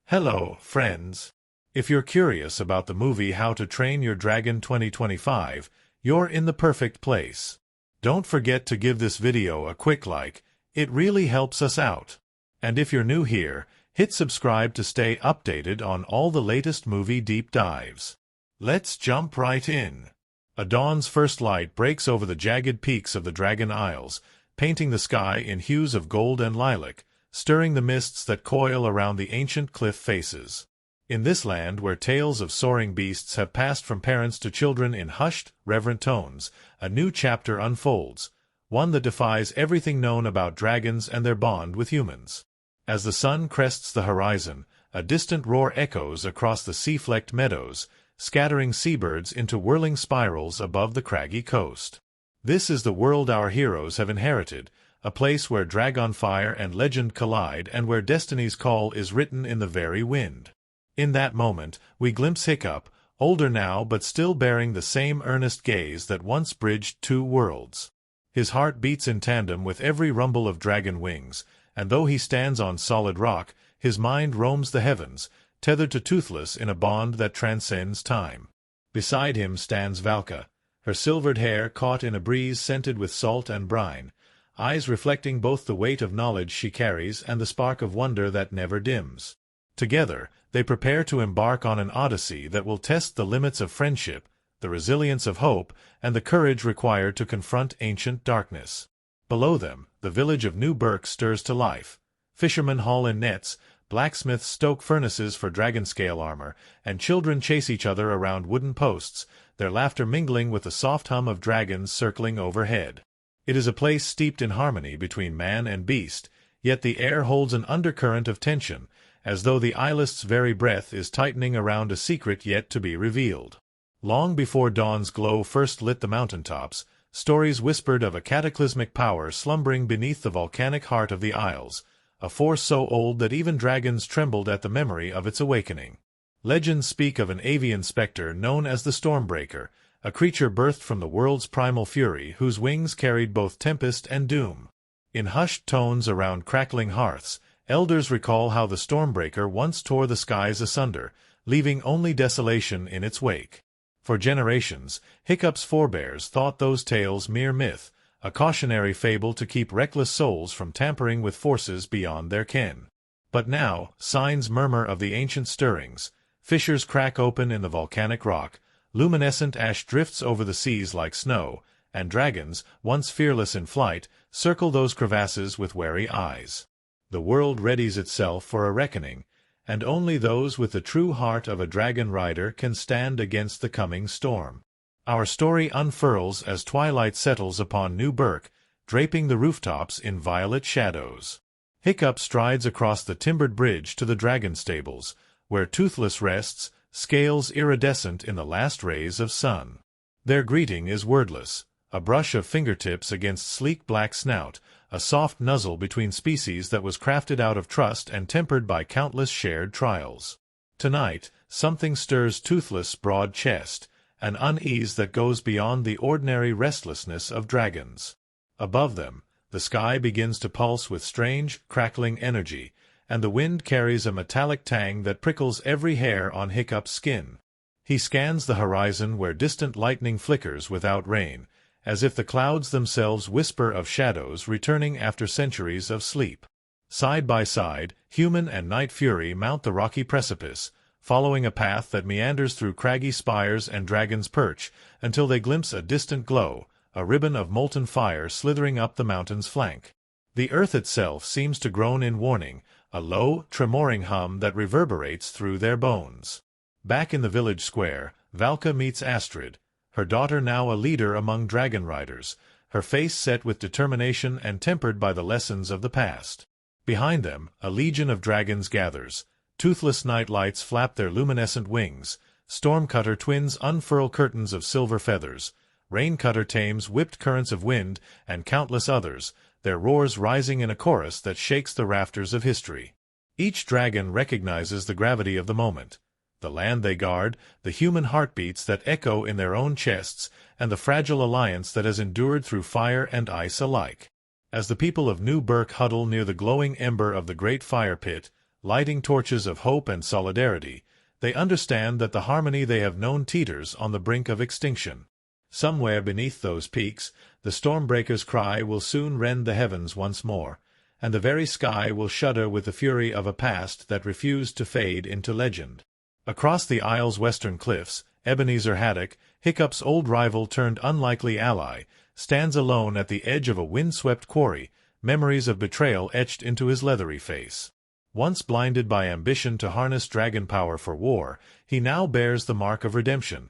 Hello, friends. If you're curious about the movie How to Train Your Dragon 2025, you're in the perfect place. Don't forget to give this video a quick like, it really helps us out. And if you're new here, hit subscribe to stay updated on all the latest movie deep dives. Let's jump right in. A dawn's first light breaks over the jagged peaks of the Dragon Isles, painting the sky in hues of gold and lilac, stirring the mists that coil around the ancient cliff faces. In this land where tales of soaring beasts have passed from parents to children in hushed, reverent tones, a new chapter unfolds, one that defies everything known about dragons and their bond with humans. As the sun crests the horizon, a distant roar echoes across the sea-flecked meadows, scattering seabirds into whirling spirals above the craggy coast. This is the world our heroes have inherited, a place where dragonfire and legend collide and where destiny's call is written in the very wind. In that moment, we glimpse Hiccup, older now but still bearing the same earnest gaze that once bridged two worlds. His heart beats in tandem with every rumble of dragon wings, and though he stands on solid rock, his mind roams the heavens, tethered to Toothless in a bond that transcends time. Beside him stands Valka, her silvered hair caught in a breeze scented with salt and brine, eyes reflecting both the weight of knowledge she carries and the spark of wonder that never dims. Together, they prepare to embark on an odyssey that will test the limits of friendship, the resilience of hope, and the courage required to confront ancient darkness. Below them, the village of New Berk stirs to life. Fishermen haul in nets, blacksmiths stoke furnaces for dragon-scale armor, and children chase each other around wooden posts, their laughter mingling with the soft hum of dragons circling overhead. It is a place steeped in harmony between man and beast, yet the air holds an undercurrent of tension, as though the eyelist's very breath is tightening around a secret yet to be revealed. Long before dawn's glow first lit the mountaintops, stories whispered of a cataclysmic power slumbering beneath the volcanic heart of the Isles, a force so old that even dragons trembled at the memory of its awakening. Legends speak of an avian specter known as the Stormbreaker, a creature birthed from the world's primal fury whose wings carried both tempest and doom. In hushed tones around crackling hearths, elders recall how the Stormbreaker once tore the skies asunder, leaving only desolation in its wake. For generations, Hiccup's forebears thought those tales mere myth, a cautionary fable to keep reckless souls from tampering with forces beyond their ken. But now, signs murmur of the ancient stirrings, fissures crack open in the volcanic rock, luminescent ash drifts over the seas like snow, and dragons, once fearless in flight, circle those crevasses with wary eyes. The world readies itself for a reckoning, and only those with the true heart of a dragon rider can stand against the coming storm. Our story unfurls as twilight settles upon New Berk, draping the rooftops in violet shadows. Hiccup strides across the timbered bridge to the dragon stables, where Toothless rests, scales iridescent in the last rays of sun. Their greeting is wordless, a brush of fingertips against sleek black snout, a soft nuzzle between species that was crafted out of trust and tempered by countless shared trials. Tonight, something stirs Toothless' broad chest, an unease that goes beyond the ordinary restlessness of dragons. Above them, the sky begins to pulse with strange, crackling energy, and the wind carries a metallic tang that prickles every hair on Hiccup's skin. He scans the horizon where distant lightning flickers without rain, as if the clouds themselves whisper of shadows returning after centuries of sleep. Side by side, human and night fury mount the rocky precipice, following a path that meanders through craggy spires and dragon's perch, until they glimpse a distant glow, a ribbon of molten fire slithering up the mountain's flank. The earth itself seems to groan in warning, a low, tremoring hum that reverberates through their bones. Back in the village square, Valka meets Astrid, her daughter now a leader among dragon riders, her face set with determination and tempered by the lessons of the past. Behind them, a legion of dragons gathers. Toothless night lights flap their luminescent wings, Stormcutter twins unfurl curtains of silver feathers, Raincutter tames whipped currents of wind, and countless others, their roars rising in a chorus that shakes the rafters of history. Each dragon recognizes the gravity of the moment, the land they guard, the human heartbeats that echo in their own chests, and the fragile alliance that has endured through fire and ice alike. As the people of New Berk huddle near the glowing ember of the great fire pit, lighting torches of hope and solidarity. They understand that the harmony they have known teeters on the brink of extinction. Somewhere beneath those peaks, the stormbreaker's cry will soon rend the heavens once more, and the very sky will shudder with the fury of a past that refused to fade into legend. Across the Isle's western cliffs, Ebenezer Haddock, Hiccup's old rival turned unlikely ally, stands alone at the edge of a wind-swept quarry, memories of betrayal etched into his leathery face. Once blinded by ambition to harness dragon power for war, he now bears the mark of redemption,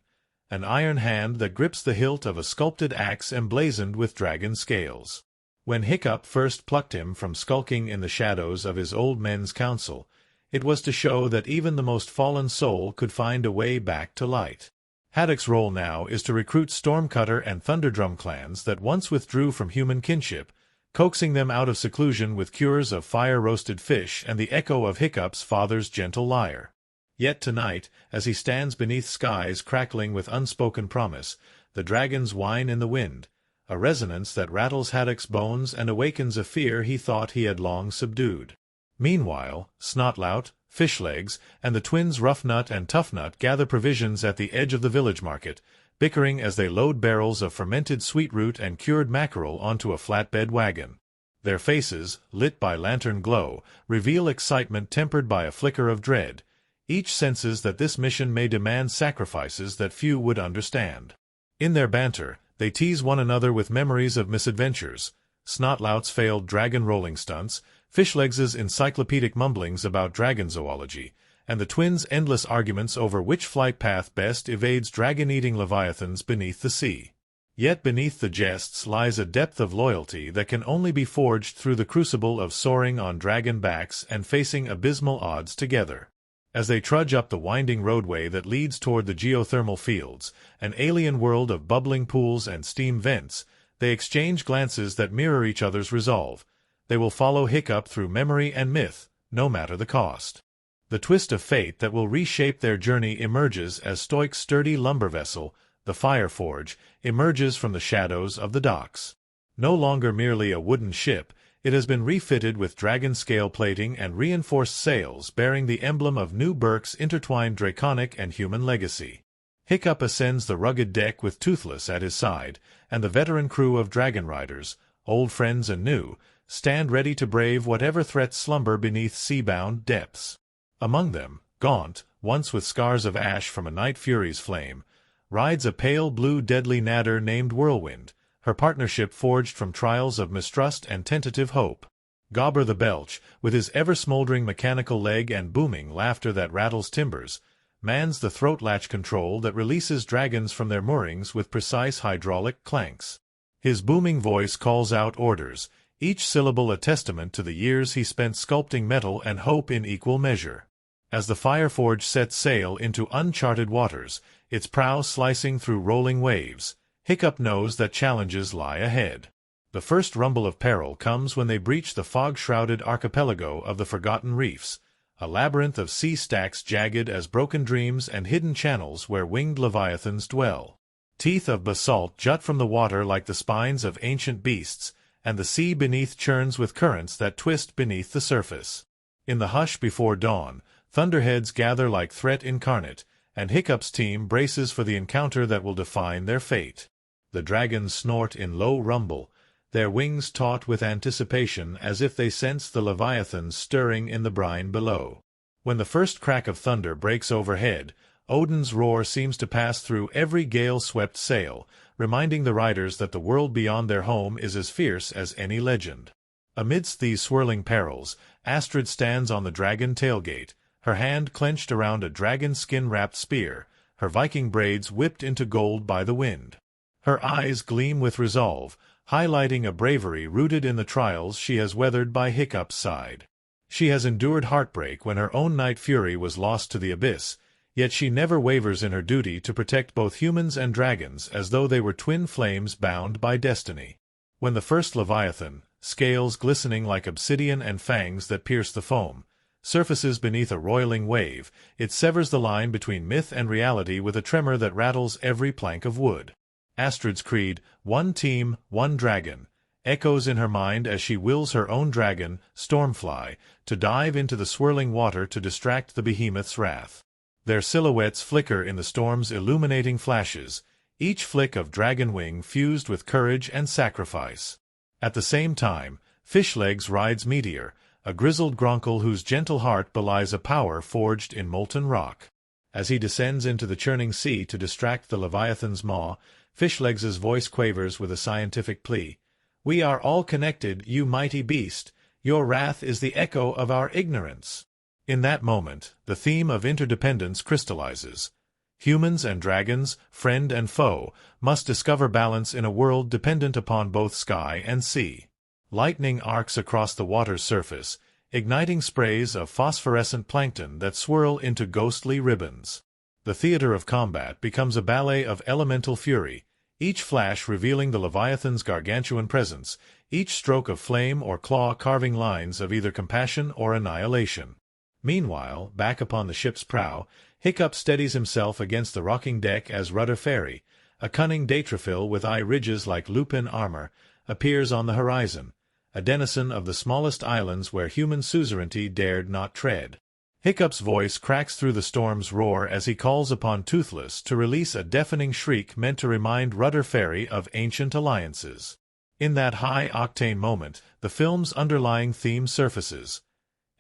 an iron hand that grips the hilt of a sculpted axe emblazoned with dragon scales. When Hiccup first plucked him from skulking in the shadows of his old men's council, it was to show that even the most fallen soul could find a way back to light. Haddock's role now is to recruit Stormcutter and Thunderdrum clans that once withdrew from human kinship, coaxing them out of seclusion with cures of fire-roasted fish and the echo of Hiccup's father's gentle lyre. Yet tonight, as he stands beneath skies crackling with unspoken promise, the dragons whine in the wind, a resonance that rattles Haddock's bones and awakens a fear he thought he had long subdued. Meanwhile, Snotlout, Fishlegs, and the twins Roughnut and Toughnut gather provisions at the edge of the village market, bickering as they load barrels of fermented sweetroot and cured mackerel onto a flatbed wagon. Their faces, lit by lantern glow, reveal excitement tempered by a flicker of dread. Each senses that this mission may demand sacrifices that few would understand. In their banter, they tease one another with memories of misadventures, Snotlout's failed dragon-rolling stunts, Fishlegs's encyclopedic mumblings about dragon zoology, and the twins' endless arguments over which flight path best evades dragon-eating leviathans beneath the sea. Yet beneath the jests lies a depth of loyalty that can only be forged through the crucible of soaring on dragon backs and facing abysmal odds together. As they trudge up the winding roadway that leads toward the geothermal fields, an alien world of bubbling pools and steam vents, they exchange glances that mirror each other's resolve. They will follow Hiccup through memory and myth, no matter the cost. The twist of fate that will reshape their journey emerges as Stoich's sturdy lumber vessel, the Fire Forge, emerges from the shadows of the docks. No longer merely a wooden ship, it has been refitted with dragon scale plating and reinforced sails bearing the emblem of New Berk's intertwined draconic and human legacy. Hiccup ascends the rugged deck with Toothless at his side, and the veteran crew of dragon riders, old friends and new, stand ready to brave whatever threats slumber beneath sea-bound depths. Among them, Gaunt, once with scars of ash from a night fury's flame, rides a pale blue deadly nadder named Whirlwind, her partnership forged from trials of mistrust and tentative hope. Gobber the Belch, with his ever-smoldering mechanical leg and booming laughter that rattles timbers, mans the throat latch control that releases dragons from their moorings with precise hydraulic clanks. His booming voice calls out orders, each syllable a testament to the years he spent sculpting metal and hope in equal measure. As the Fireforge sets sail into uncharted waters, its prow slicing through rolling waves, Hiccup knows that challenges lie ahead. The first rumble of peril comes when they breach the fog-shrouded archipelago of the Forgotten Reefs, a labyrinth of sea stacks jagged as broken dreams and hidden channels where winged leviathans dwell. Teeth of basalt jut from the water like the spines of ancient beasts, and the sea beneath churns with currents that twist beneath the surface. In the hush before dawn, thunderheads gather like threat incarnate, and Hiccup's team braces for the encounter that will define their fate. The dragons snort in low rumble, their wings taut with anticipation as if they sense the leviathans stirring in the brine below. When the first crack of thunder breaks overhead, Odin's roar seems to pass through every gale-swept sail, reminding the riders that the world beyond their home is as fierce as any legend. Amidst these swirling perils, Astrid stands on the dragon tailgate, her hand clenched around a dragon skin-wrapped spear, her Viking braids whipped into gold by the wind. Her eyes gleam with resolve, highlighting a bravery rooted in the trials she has weathered by Hiccup's side. She has endured heartbreak when her own night fury was lost to the abyss, yet she never wavers in her duty to protect both humans and dragons as though they were twin flames bound by destiny. When the first leviathan, scales glistening like obsidian and fangs that pierce the foam, surfaces beneath a roiling wave, it severs the line between myth and reality with a tremor that rattles every plank of wood. Astrid's creed, one team, one dragon, echoes in her mind as she wills her own dragon, Stormfly, to dive into the swirling water to distract the behemoth's wrath. Their silhouettes flicker in the storm's illuminating flashes, each flick of dragon wing fused with courage and sacrifice. At the same time, Fishlegs rides Meteor, a grizzled gronkel whose gentle heart belies a power forged in molten rock. As he descends into the churning sea to distract the Leviathan's maw, Fishlegs's voice quavers with a scientific plea. "We are all connected, you mighty beast. Your wrath is the echo of our ignorance." In that moment, the theme of interdependence crystallizes. Humans and dragons, friend and foe, must discover balance in a world dependent upon both sky and sea. Lightning arcs across the water's surface, igniting sprays of phosphorescent plankton that swirl into ghostly ribbons. The theater of combat becomes a ballet of elemental fury, each flash revealing the Leviathan's gargantuan presence, each stroke of flame or claw carving lines of either compassion or annihilation. Meanwhile, back upon the ship's prow, Hiccup steadies himself against the rocking deck as Rudder Fairy, a cunning Datrophil with eye ridges like lupin armor, appears on the horizon, a denizen of the smallest islands where human suzerainty dared not tread. Hiccup's voice cracks through the storm's roar as he calls upon Toothless to release a deafening shriek meant to remind Rudder Fairy of ancient alliances. In that high-octane moment, the film's underlying theme surfaces.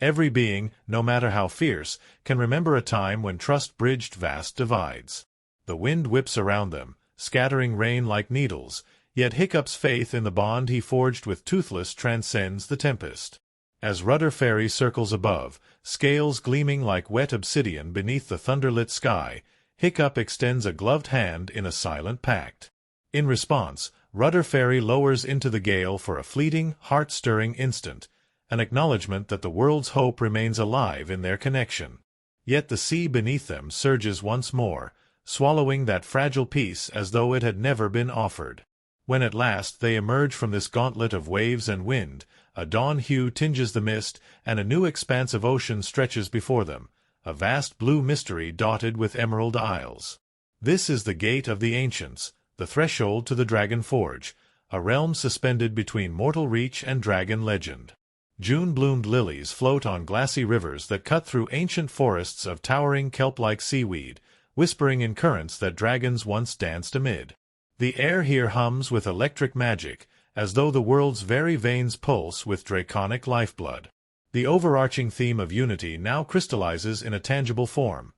Every being, no matter how fierce, can remember a time when trust bridged vast divides. The wind whips around them, scattering rain like needles, yet Hiccup's faith in the bond he forged with Toothless transcends the tempest. As Rudder Fairy circles above, scales gleaming like wet obsidian beneath the thunderlit sky, Hiccup extends a gloved hand in a silent pact. In response, Rudder Fairy lowers into the gale for a fleeting, heart-stirring instant, an acknowledgement that the world's hope remains alive in their connection. Yet the sea beneath them surges once more, swallowing that fragile peace as though it had never been offered. When at last they emerge from this gauntlet of waves and wind, a dawn hue tinges the mist, and a new expanse of ocean stretches before them, a vast blue mystery dotted with emerald isles. This is the gate of the ancients, the threshold to the Dragon Forge, a realm suspended between mortal reach and dragon legend. June-bloomed lilies float on glassy rivers that cut through ancient forests of towering kelp-like seaweed, whispering in currents that dragons once danced amid. The air here hums with electric magic, as though the world's very veins pulse with draconic lifeblood. The overarching theme of unity now crystallizes in a tangible form.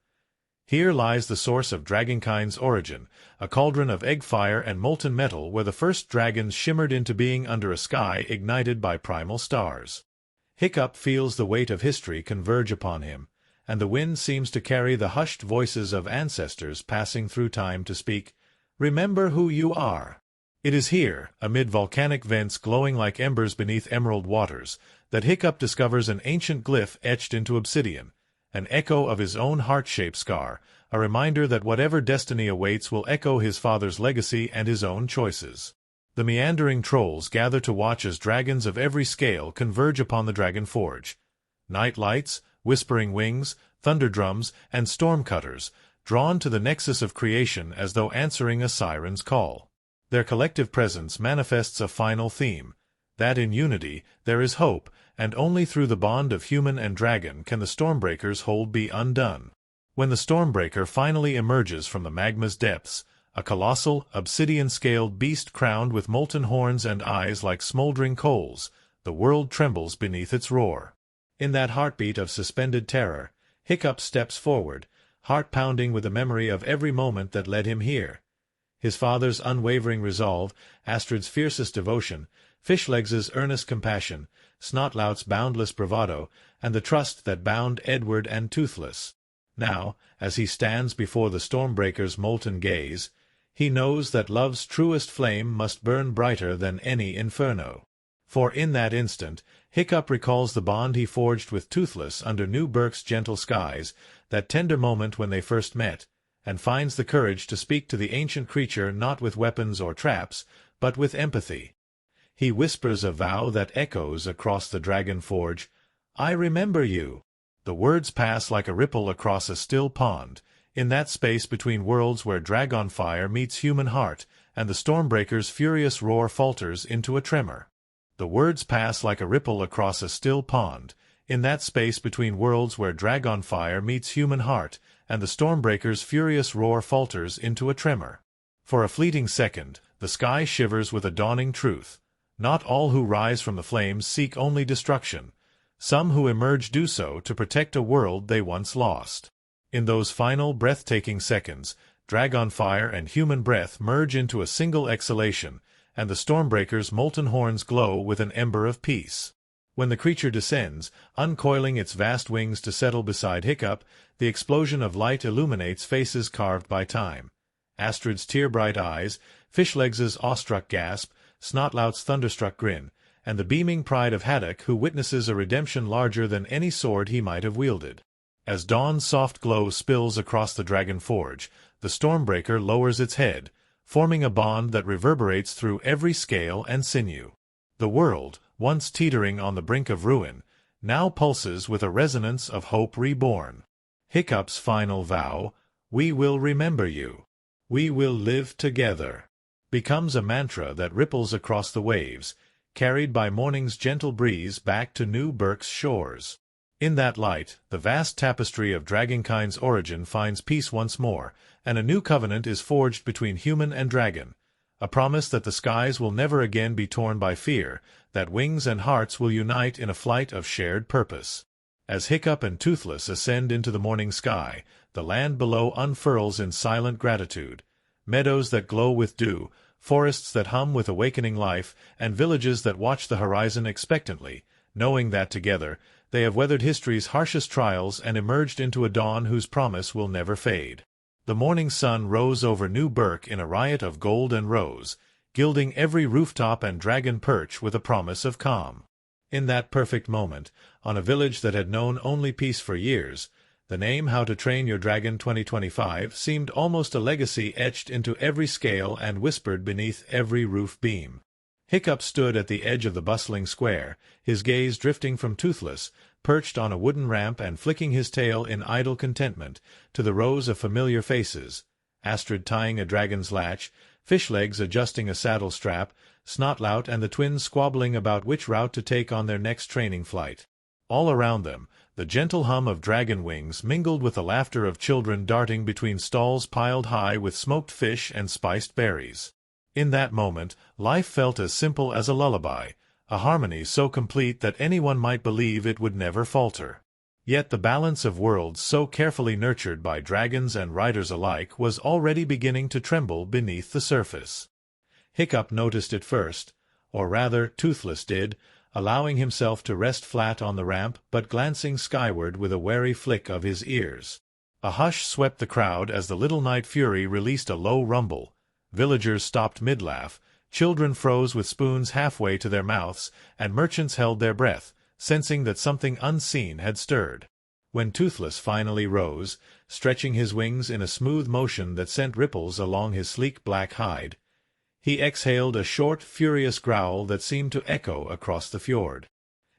Here lies the source of dragonkind's origin, a cauldron of egg fire and molten metal where the first dragons shimmered into being under a sky ignited by primal stars. Hiccup feels the weight of history converge upon him, and the wind seems to carry the hushed voices of ancestors passing through time to speak, "Remember who you are." It is here, amid volcanic vents glowing like embers beneath emerald waters, that Hiccup discovers an ancient glyph etched into obsidian, an echo of his own heart-shaped scar, a reminder that whatever destiny awaits will echo his father's legacy and his own choices. The meandering trolls gather to watch as dragons of every scale converge upon the Dragon Forge. Night lights, whispering wings, thunder drums, and storm cutters, drawn to the nexus of creation as though answering a siren's call. Their collective presence manifests a final theme, that in unity there is hope, and only through the bond of human and dragon can the Stormbreaker's hold be undone. When the Stormbreaker finally emerges from the magma's depths, a colossal, obsidian-scaled beast crowned with molten horns and eyes like smoldering coals, the world trembles beneath its roar. In that heartbeat of suspended terror, Hiccup steps forward, heart pounding with the memory of every moment that led him here. His father's unwavering resolve, Astrid's fiercest devotion, Fishlegs's earnest compassion, Snotlout's boundless bravado, and the trust that bound Edward and Toothless. Now, as he stands before the Stormbreaker's molten gaze, he knows that love's truest flame must burn brighter than any inferno. For in that instant, Hiccup recalls the bond he forged with Toothless under New Berk's gentle skies, that tender moment when they first met, and finds the courage to speak to the ancient creature not with weapons or traps, but with empathy. He whispers a vow that echoes across the Dragon Forge, "I remember you." The words pass like a ripple across a still pond, in that space between worlds where dragon fire meets human heart, and the Stormbreaker's furious roar falters into a tremor. The words pass like a ripple across a still pond, in that space between worlds where dragon fire meets human heart, and the Stormbreaker's furious roar falters into a tremor. For a fleeting second, the sky shivers with a dawning truth. Not all who rise from the flames seek only destruction. Some who emerge do so to protect a world they once lost. In those final, breathtaking seconds, dragon fire and human breath merge into a single exhalation, and the Stormbreaker's molten horns glow with an ember of peace. When the creature descends, uncoiling its vast wings to settle beside Hiccup, the explosion of light illuminates faces carved by time. Astrid's tear-bright eyes, Fishlegs's awestruck gasp, Snotlout's thunderstruck grin, and the beaming pride of Haddock, who witnesses a redemption larger than any sword he might have wielded. As dawn's soft glow spills across the Dragon Forge, the Stormbreaker lowers its head, forming a bond that reverberates through every scale and sinew. The world, once teetering on the brink of ruin, now pulses with a resonance of hope reborn. Hiccup's final vow, "We will remember you. We will live together," becomes a mantra that ripples across the waves, carried by morning's gentle breeze back to New Berk's shores. In that light, the vast tapestry of dragonkind's origin finds peace once more, and a new covenant is forged between human and dragon, a promise that the skies will never again be torn by fear, that wings and hearts will unite in a flight of shared purpose. As Hiccup and Toothless ascend into the morning sky, the land below unfurls in silent gratitude. Meadows that glow with dew, forests that hum with awakening life, and villages that watch the horizon expectantly, knowing that together they have weathered history's harshest trials and emerged into a dawn whose promise will never fade. The morning sun rose over New Berk in a riot of gold and rose, gilding every rooftop and dragon perch with a promise of calm. In that perfect moment, on a village that had known only peace for years, the name How to Train Your Dragon 2025 seemed almost a legacy etched into every scale and whispered beneath every roof beam. Hiccup stood at the edge of the bustling square, his gaze drifting from Toothless, perched on a wooden ramp and flicking his tail in idle contentment, to the rows of familiar faces, Astrid tying a dragon's latch, Fishlegs adjusting a saddle strap, Snotlout and the twins squabbling about which route to take on their next training flight. All around them, the gentle hum of dragon wings mingled with the laughter of children darting between stalls piled high with smoked fish and spiced berries. In that moment, life felt as simple as a lullaby, a harmony so complete that anyone might believe it would never falter. Yet the balance of worlds so carefully nurtured by dragons and riders alike was already beginning to tremble beneath the surface. Hiccup noticed it first, or rather Toothless did, allowing himself to rest flat on the ramp but glancing skyward with a wary flick of his ears. A hush swept the crowd as the little night fury released a low rumble. Villagers stopped mid-laugh, children froze with spoons halfway to their mouths, and merchants held their breath, sensing that something unseen had stirred. When Toothless finally rose, stretching his wings in a smooth motion that sent ripples along his sleek black hide, he exhaled a short, furious growl that seemed to echo across the fjord.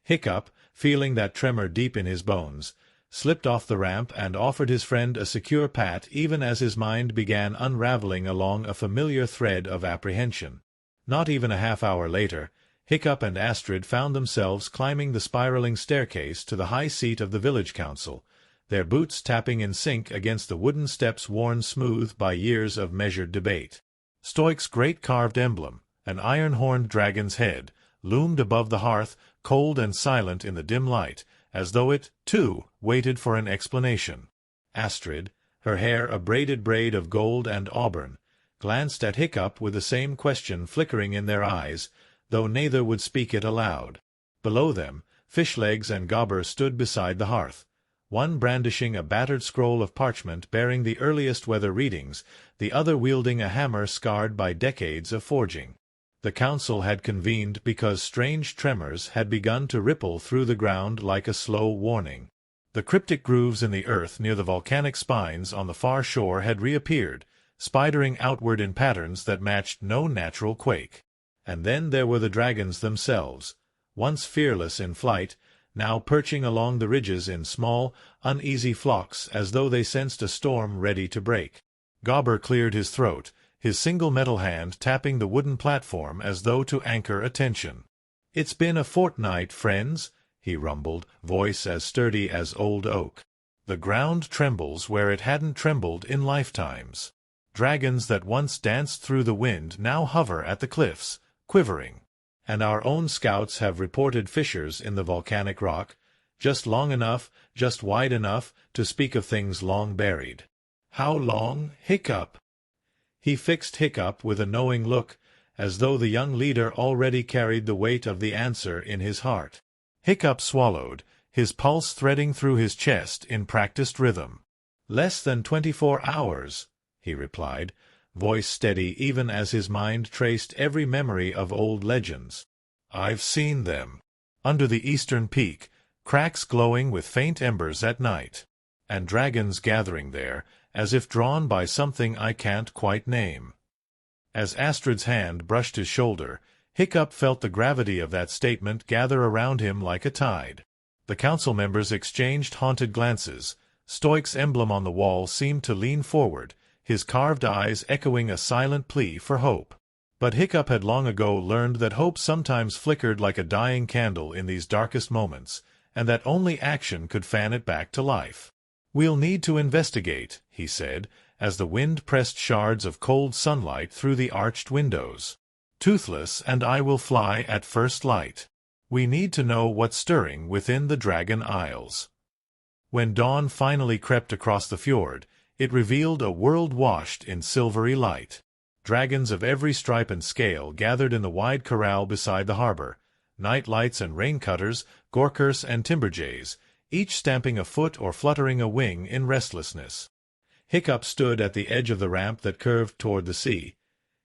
Hiccup, feeling that tremor deep in his bones, slipped off the ramp and offered his friend a secure pat even as his mind began unraveling along a familiar thread of apprehension. Not even a half-hour later, Hiccup and Astrid found themselves climbing the spiraling staircase to the high seat of the village council, their boots tapping in sync against the wooden steps worn smooth by years of measured debate. Stoic's great carved emblem, an iron-horned dragon's head, loomed above the hearth, cold and silent in the dim light, as though it, too, waited for an explanation. Astrid, her hair a braided braid of gold and auburn, glanced at Hiccup with the same question flickering in their eyes, though neither would speak it aloud. Below them, Fishlegs and Gobber stood beside the hearth, one brandishing a battered scroll of parchment bearing the earliest weather readings, the other wielding a hammer scarred by decades of forging. The council had convened because strange tremors had begun to ripple through the ground like a slow warning. The cryptic grooves in the earth near the volcanic spines on the far shore had reappeared, spidering outward in patterns that matched no natural quake. And then there were the dragons themselves, once fearless in flight, now perching along the ridges in small, uneasy flocks as though they sensed a storm ready to break. Gobber cleared his throat, his single metal hand tapping the wooden platform as though to anchor attention. "It's been a fortnight, friends," he rumbled, voice as sturdy as old oak. "The ground trembles where it hadn't trembled in lifetimes. Dragons that once danced through the wind now hover at the cliffs, quivering. And our own scouts have reported fissures in the volcanic rock, just long enough, just wide enough, to speak of things long buried." "How long, Hiccup?" He fixed Hiccup with a knowing look, as though the young leader already carried the weight of the answer in his heart. Hiccup swallowed, his pulse threading through his chest in practiced rhythm. "Less than 24 hours, he replied, voice steady even as his mind traced every memory of old legends. "I've seen them. Under the eastern peak, cracks glowing with faint embers at night. And dragons gathering there, as if drawn by something I can't quite name." As Astrid's hand brushed his shoulder, Hiccup felt the gravity of that statement gather around him like a tide. The council members exchanged haunted glances. Stoic's emblem on the wall seemed to lean forward, his carved eyes echoing a silent plea for hope. But Hiccup had long ago learned that hope sometimes flickered like a dying candle in these darkest moments, and that only action could fan it back to life. "We'll need to investigate," he said, as the wind pressed shards of cold sunlight through the arched windows. "Toothless and I will fly at first light. We need to know what's stirring within the Dragon Isles." When dawn finally crept across the fjord, it revealed a world washed in silvery light. Dragons of every stripe and scale gathered in the wide corral beside the harbor, night lights and raincutters, gorkers and timberjays, each stamping a foot or fluttering a wing in restlessness. Hiccup stood at the edge of the ramp that curved toward the sea,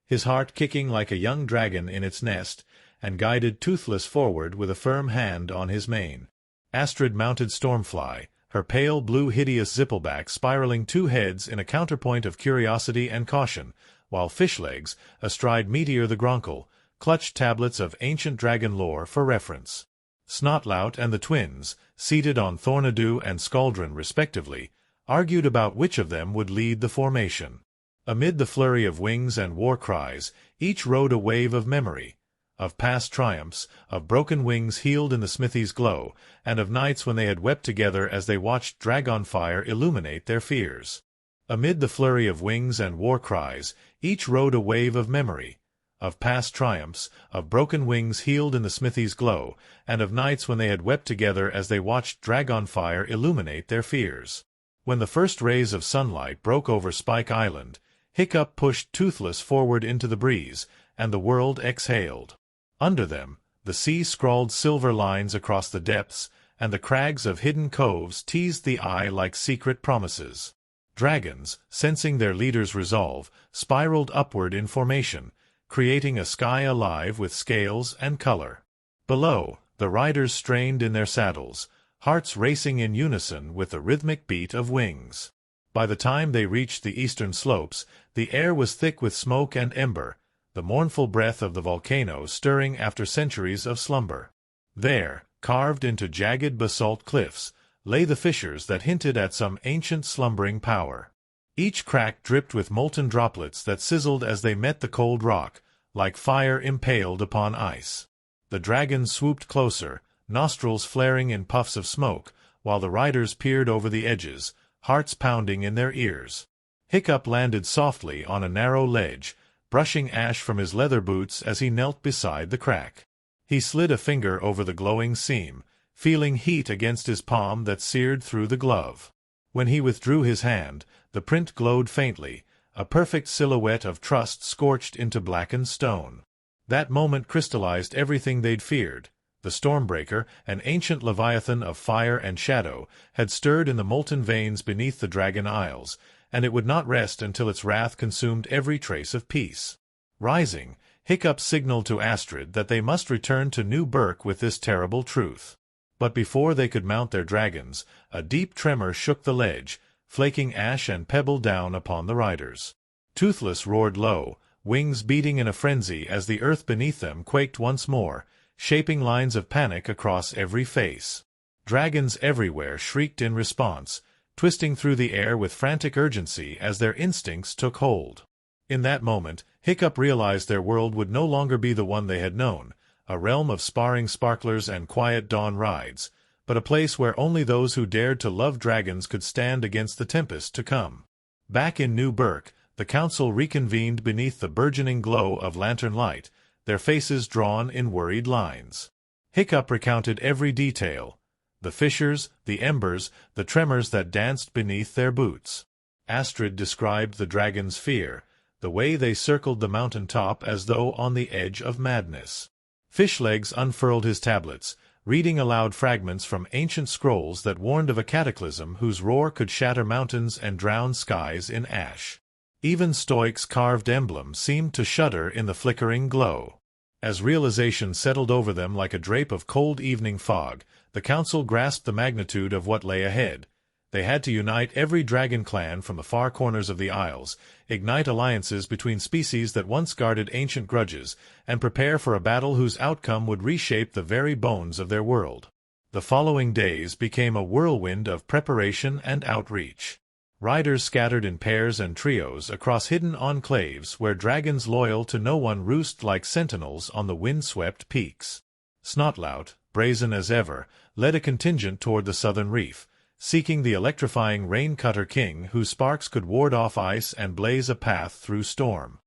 his heart kicking like a young dragon in its nest, and guided Toothless forward with a firm hand on his mane. Astrid mounted Stormfly, her pale blue hideous zippleback spiraling two heads in a counterpoint of curiosity and caution, while Fishlegs, astride Meteor the Gronkle, clutched tablets of ancient dragon lore for reference. Snotlout and the twins, seated on Thornadoo and Scaldron respectively, argued about which of them would lead the formation. Amid the flurry of wings and war cries, each rode a wave of memory, of past triumphs, of broken wings healed in the smithy's glow, and of nights when they had wept together as they watched dragonfire illuminate their fears. Amid the flurry of wings and war cries, each rode a wave of memory, of past triumphs, of broken wings healed in the smithy's glow, and of nights when they had wept together as they watched dragonfire illuminate their fears. When the first rays of sunlight broke over Spike Island, Hiccup pushed Toothless forward into the breeze, and the world exhaled. Under them, the sea scrawled silver lines across the depths, and the crags of hidden coves teased the eye like secret promises. Dragons, sensing their leader's resolve, spiraled upward in formation, creating a sky alive with scales and color. Below, the riders strained in their saddles, hearts racing in unison with the rhythmic beat of wings. By the time they reached the eastern slopes, the air was thick with smoke and ember, the mournful breath of the volcano stirring after centuries of slumber. There, carved into jagged basalt cliffs, lay the fissures that hinted at some ancient slumbering power. Each crack dripped with molten droplets that sizzled as they met the cold rock, like fire impaled upon ice. The dragons swooped closer, nostrils flaring in puffs of smoke, while the riders peered over the edges, hearts pounding in their ears. Hiccup landed softly on a narrow ledge, brushing ash from his leather boots as he knelt beside the crack. He slid a finger over the glowing seam, feeling heat against his palm that seared through the glove. When he withdrew his hand, the print glowed faintly, a perfect silhouette of trust scorched into blackened stone. That moment crystallized everything they'd feared. The Stormbreaker, an ancient leviathan of fire and shadow, had stirred in the molten veins beneath the Dragon Isles, and it would not rest until its wrath consumed every trace of peace. Rising, Hiccup signaled to Astrid that they must return to New Berk with this terrible truth. But before they could mount their dragons, a deep tremor shook the ledge, flaking ash and pebble down upon the riders. Toothless roared low, wings beating in a frenzy as the earth beneath them quaked once more, shaping lines of panic across every face. Dragons everywhere shrieked in response, twisting through the air with frantic urgency as their instincts took hold. In that moment, Hiccup realized their world would no longer be the one they had known, a realm of sparring sparklers and quiet dawn rides, but a place where only those who dared to love dragons could stand against the tempest to come. Back in New Berk, the council reconvened beneath the burgeoning glow of lantern light, their faces drawn in worried lines. Hiccup recounted every detail: the fissures, the embers, the tremors that danced beneath their boots. Astrid described the dragon's fear, the way they circled the mountain top as though on the edge of madness. Fishlegs unfurled his tablets, reading aloud fragments from ancient scrolls that warned of a cataclysm whose roar could shatter mountains and drown skies in ash. Even Stoic's carved emblem seemed to shudder in the flickering glow. As realization settled over them like a drape of cold evening fog, the council grasped the magnitude of what lay ahead. They had to unite every dragon clan from the far corners of the Isles, ignite alliances between species that once guarded ancient grudges, and prepare for a battle whose outcome would reshape the very bones of their world. The following days became a whirlwind of preparation and outreach. Riders scattered in pairs and trios across hidden enclaves where dragons loyal to no one roost like sentinels on the wind-swept peaks. Snotlout, brazen as ever, led a contingent toward the southern reef, seeking the electrifying rain-cutter king whose sparks could ward off ice and blaze a path through storm.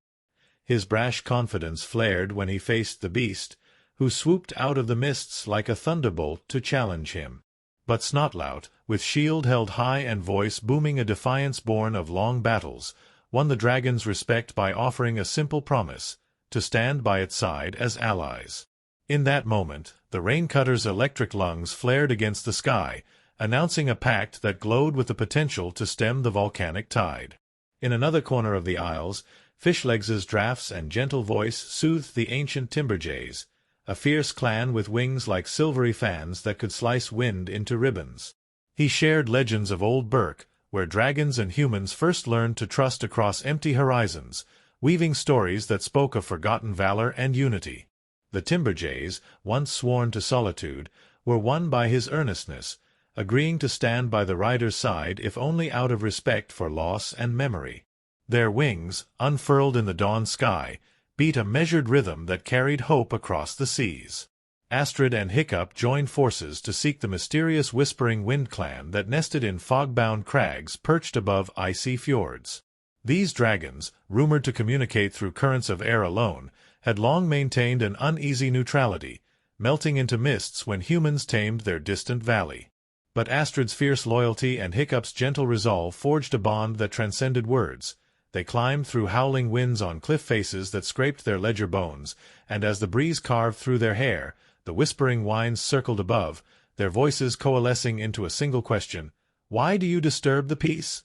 His brash confidence flared when he faced the beast, who swooped out of the mists like a thunderbolt to challenge him. But Snotlout, with shield held high and voice booming a defiance born of long battles, won the dragon's respect by offering a simple promise: to stand by its side as allies. In that moment, the raincutter's electric lungs flared against the sky, announcing a pact that glowed with the potential to stem the volcanic tide. In another corner of the Isles, Fishlegs's draughts and gentle voice soothed the ancient timberjays, a fierce clan with wings like silvery fans that could slice wind into ribbons. He shared legends of Old Berk, where dragons and humans first learned to trust across empty horizons, weaving stories that spoke of forgotten valor and unity. The timberjays, once sworn to solitude, were won by his earnestness, agreeing to stand by the rider's side if only out of respect for loss and memory. Their wings, unfurled in the dawn sky, beat a measured rhythm that carried hope across the seas. Astrid and Hiccup joined forces to seek the mysterious Whispering Wind clan that nested in fog-bound crags perched above icy fjords. These dragons, rumored to communicate through currents of air alone, had long maintained an uneasy neutrality, melting into mists when humans tamed their distant valley. But Astrid's fierce loyalty and Hiccup's gentle resolve forged a bond that transcended words. They climbed through howling winds on cliff faces that scraped their ledger bones, and as the breeze carved through their hair, the whispering winds circled above, their voices coalescing into a single question: "Why do you disturb the peace?"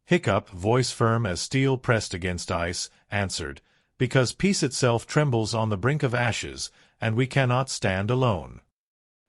Hiccup, voice firm as steel pressed against ice, answered, "Because peace itself trembles on the brink of ashes, and we cannot stand alone."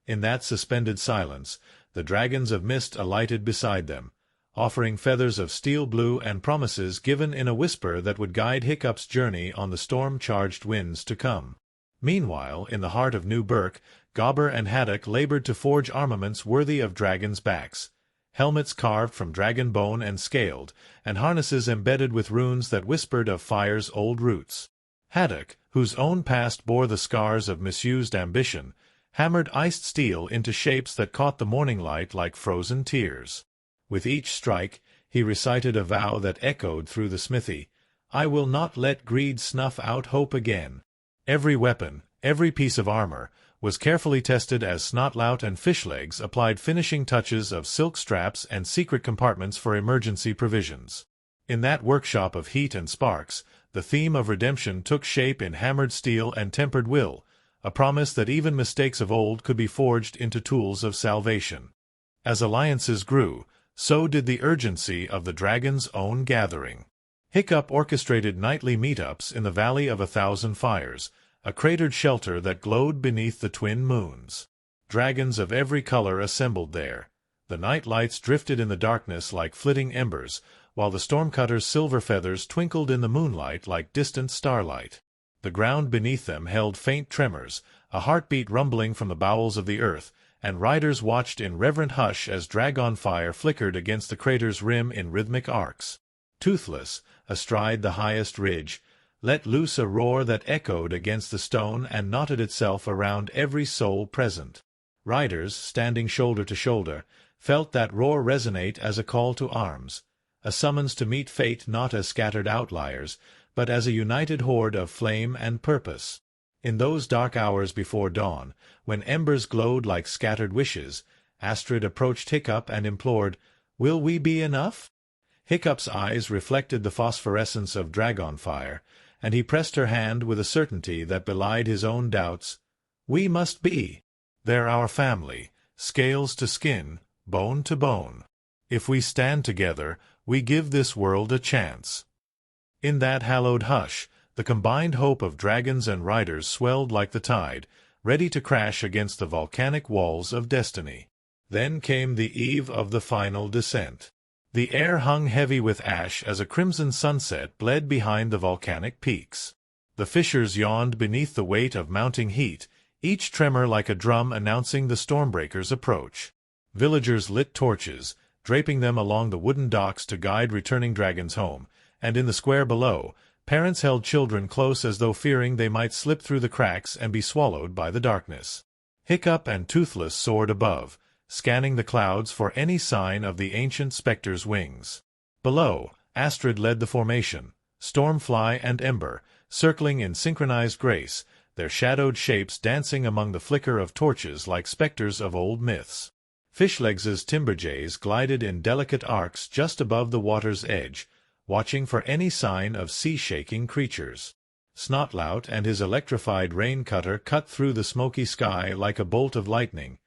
In that suspended silence, the dragons of mist alighted beside them, offering feathers of steel blue and promises given in a whisper that would guide Hiccup's journey on the storm-charged winds to come. Meanwhile, in the heart of New Berk, Gobber and Haddock labored to forge armaments worthy of dragons' backs, helmets carved from dragon bone and scaled, and harnesses embedded with runes that whispered of fire's old roots. Haddock, whose own past bore the scars of misused ambition, hammered iced steel into shapes that caught the morning light like frozen tears. With each strike, he recited a vow that echoed through the smithy: "I will not let greed snuff out hope again." Every weapon, every piece of armor, was carefully tested as Snotlout and Fishlegs applied finishing touches of silk straps and secret compartments for emergency provisions. In that workshop of heat and sparks, the theme of redemption took shape in hammered steel and tempered will, a promise that even mistakes of old could be forged into tools of salvation. As alliances grew, so did the urgency of the dragon's own gathering. Hiccup orchestrated nightly meetups in the Valley of 1,000 Fires, a cratered shelter that glowed beneath the twin moons. Dragons of every color assembled there. The night lights drifted in the darkness like flitting embers, while the stormcutter's silver feathers twinkled in the moonlight like distant starlight. The ground beneath them held faint tremors, a heartbeat rumbling from the bowels of the earth, and riders watched in reverent hush as dragon fire flickered against the crater's rim in rhythmic arcs. Toothless, astride the highest ridge, let loose a roar that echoed against the stone and knotted itself around every soul present. Riders, standing shoulder to shoulder, felt that roar resonate as a call to arms, a summons to meet fate not as scattered outliers, but as a united horde of flame and purpose. In those dark hours before dawn, when embers glowed like scattered wishes, Astrid approached Hiccup and implored, "Will we be enough?" Hiccup's eyes reflected the phosphorescence of dragon fire, and he pressed her hand with a certainty that belied his own doubts. "We must be. They're our family, scales to skin, bone to bone. If we stand together, we give this world a chance." In that hallowed hush, the combined hope of dragons and riders swelled like the tide, ready to crash against the volcanic walls of destiny. Then came the eve of the final descent. The air hung heavy with ash as a crimson sunset bled behind the volcanic peaks. The fissures yawned beneath the weight of mounting heat, each tremor like a drum announcing the Stormbreaker's approach. Villagers lit torches, draping them along the wooden docks to guide returning dragons home, and in the square below, parents held children close as though fearing they might slip through the cracks and be swallowed by the darkness. Hiccup and Toothless soared above, scanning the clouds for any sign of the ancient spectre's wings. Below, Astrid led the formation, Stormfly and Ember, circling in synchronized grace, their shadowed shapes dancing among the flicker of torches like specters of old myths. Fishlegs's timberjays glided in delicate arcs just above the water's edge, watching for any sign of sea-shaking creatures. Snotlout and his electrified rain-cutter cut through the smoky sky like a bolt of lightning,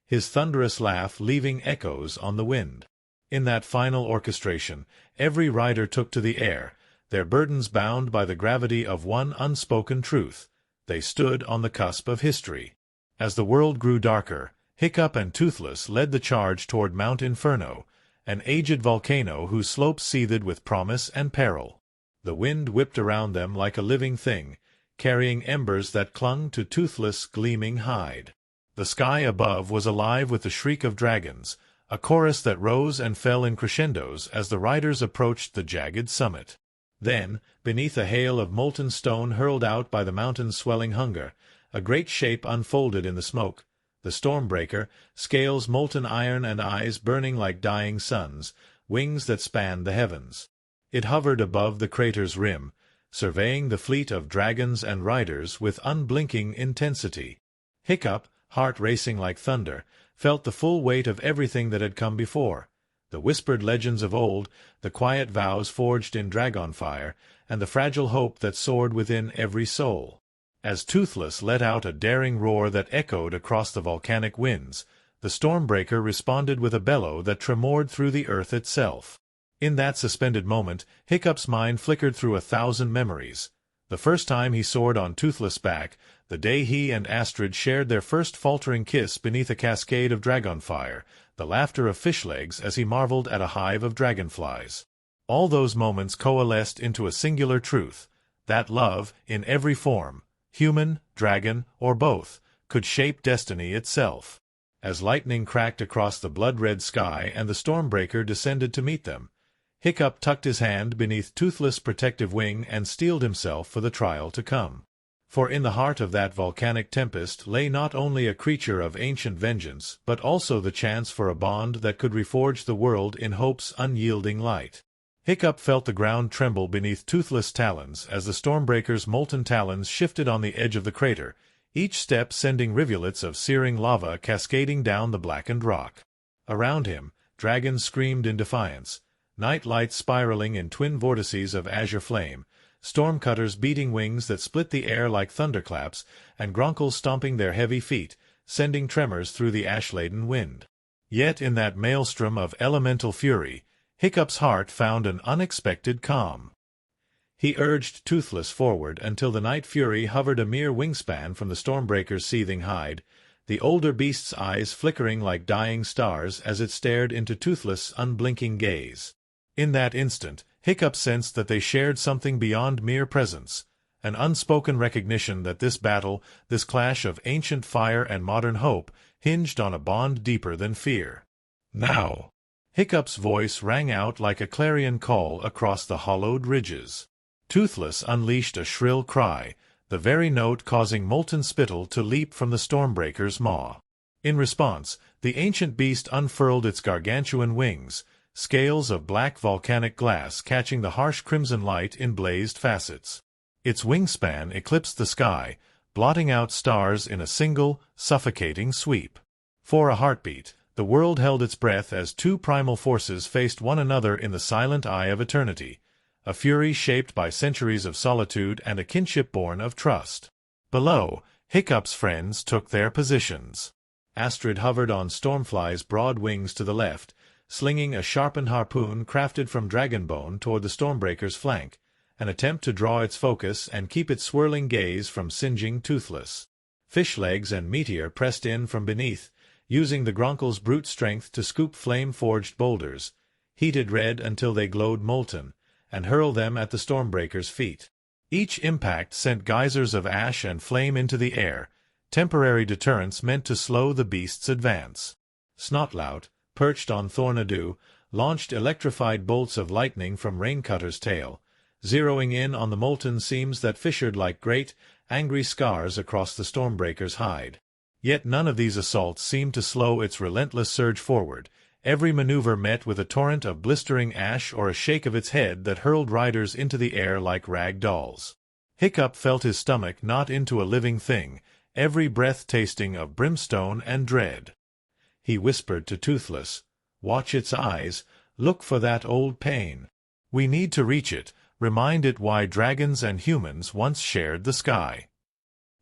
his thunderous laugh leaving echoes on the wind. In that final orchestration, every rider took to the air, their burdens bound by the gravity of one unspoken truth. They stood on the cusp of history. As the world grew darker, Hiccup and Toothless led the charge toward Mount Inferno, an aged volcano whose slopes seethed with promise and peril. The wind whipped around them like a living thing, carrying embers that clung to Toothless' gleaming hide. The sky above was alive with the shriek of dragons, a chorus that rose and fell in crescendos as the riders approached the jagged summit. Then, beneath a hail of molten stone hurled out by the mountain's swelling hunger, a great shape unfolded in the smoke, the Stormbreaker, scales molten iron and eyes burning like dying suns, wings that spanned the heavens. It hovered above the crater's rim, surveying the fleet of dragons and riders with unblinking intensity. Hiccup, heart racing like thunder, felt the full weight of everything that had come before, the whispered legends of old, the quiet vows forged in dragonfire, and the fragile hope that soared within every soul. As Toothless let out a daring roar that echoed across the volcanic winds, the Stormbreaker responded with a bellow that tremored through the earth itself. In that suspended moment, Hiccup's mind flickered through 1,000 memories. The first time he soared on Toothless' back, the day he and Astrid shared their first faltering kiss beneath a cascade of dragonfire, the laughter of Fishlegs as he marveled at a hive of dragonflies. All those moments coalesced into a singular truth, that love, in every form, human, dragon, or both, could shape destiny itself. As lightning cracked across the blood-red sky and the Stormbreaker descended to meet them, Hiccup tucked his hand beneath Toothless' protective wing and steeled himself for the trial to come. For in the heart of that volcanic tempest lay not only a creature of ancient vengeance, but also the chance for a bond that could reforge the world in hope's unyielding light. Hiccup felt the ground tremble beneath Toothless' talons as the Stormbreaker's molten talons shifted on the edge of the crater, each step sending rivulets of searing lava cascading down the blackened rock. Around him, dragons screamed in defiance, night lights spiraling in twin vortices of azure flame, stormcutters beating wings that split the air like thunderclaps, and gronkles stomping their heavy feet, sending tremors through the ash-laden wind. Yet in that maelstrom of elemental fury, Hiccup's heart found an unexpected calm. He urged Toothless forward until the night fury hovered a mere wingspan from the Stormbreaker's seething hide, the older beast's eyes flickering like dying stars as it stared into Toothless' unblinking gaze. In that instant, Hiccup sensed that they shared something beyond mere presence, an unspoken recognition that this battle, this clash of ancient fire and modern hope, hinged on a bond deeper than fear. Now! Hiccup's voice rang out like a clarion call across the hollowed ridges. Toothless unleashed a shrill cry, the very note causing molten spittle to leap from the Stormbreaker's maw. In response, the ancient beast unfurled its gargantuan wings, scales of black volcanic glass catching the harsh crimson light in blazed facets. Its wingspan eclipsed the sky, blotting out stars in a single, suffocating sweep. For a heartbeat, the world held its breath as two primal forces faced one another in the silent eye of eternity, a fury shaped by centuries of solitude and a kinship born of trust. Below, Hiccup's friends took their positions. Astrid hovered on Stormfly's broad wings to the left, slinging a sharpened harpoon crafted from dragon bone toward the Stormbreaker's flank, an attempt to draw its focus and keep its swirling gaze from singeing Toothless. Fishlegs and Meteor pressed in from beneath, using the Gronkle's brute strength to scoop flame-forged boulders, heated red until they glowed molten, and hurl them at the Stormbreaker's feet. Each impact sent geysers of ash and flame into the air, temporary deterrents meant to slow the beast's advance. Snotlout, perched on Thornadoo, launched electrified bolts of lightning from Raincutter's tail, zeroing in on the molten seams that fissured like great, angry scars across the Stormbreaker's hide. Yet none of these assaults seemed to slow its relentless surge forward. Every maneuver met with a torrent of blistering ash or a shake of its head that hurled riders into the air like rag dolls. Hiccup felt his stomach knot into a living thing, every breath tasting of brimstone and dread. He whispered to Toothless, "Watch its eyes, look for that old pain. We need to reach it, remind it why dragons and humans once shared the sky."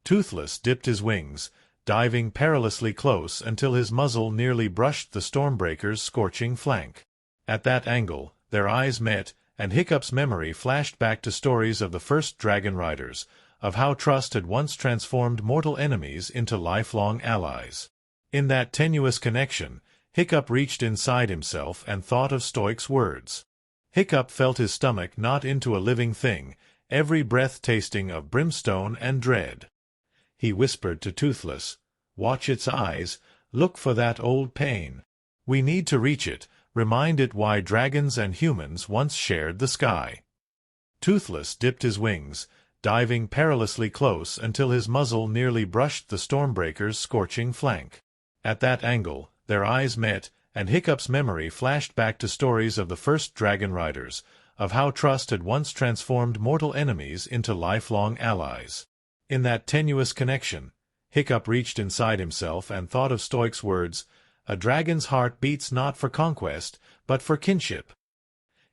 Toothless dipped his wings, diving perilously close until his muzzle nearly brushed the Stormbreaker's scorching flank. At that angle, their eyes met, and Hiccup's memory flashed back to stories of the first dragon riders, of how trust had once transformed mortal enemies into lifelong allies. In that tenuous connection, Hiccup reached inside himself and thought of Stoic's words. Hiccup felt his stomach knot into a living thing, every breath tasting of brimstone and dread. He whispered to Toothless, "Watch its eyes, look for that old pain. We need to reach it, remind it why dragons and humans once shared the sky." Toothless dipped his wings, diving perilously close until his muzzle nearly brushed the Stormbreaker's scorching flank. At that angle, their eyes met, and Hiccup's memory flashed back to stories of the first dragon riders, of how trust had once transformed mortal enemies into lifelong allies. In that tenuous connection, Hiccup reached inside himself and thought of Stoic's words, "A dragon's heart beats not for conquest, but for kinship."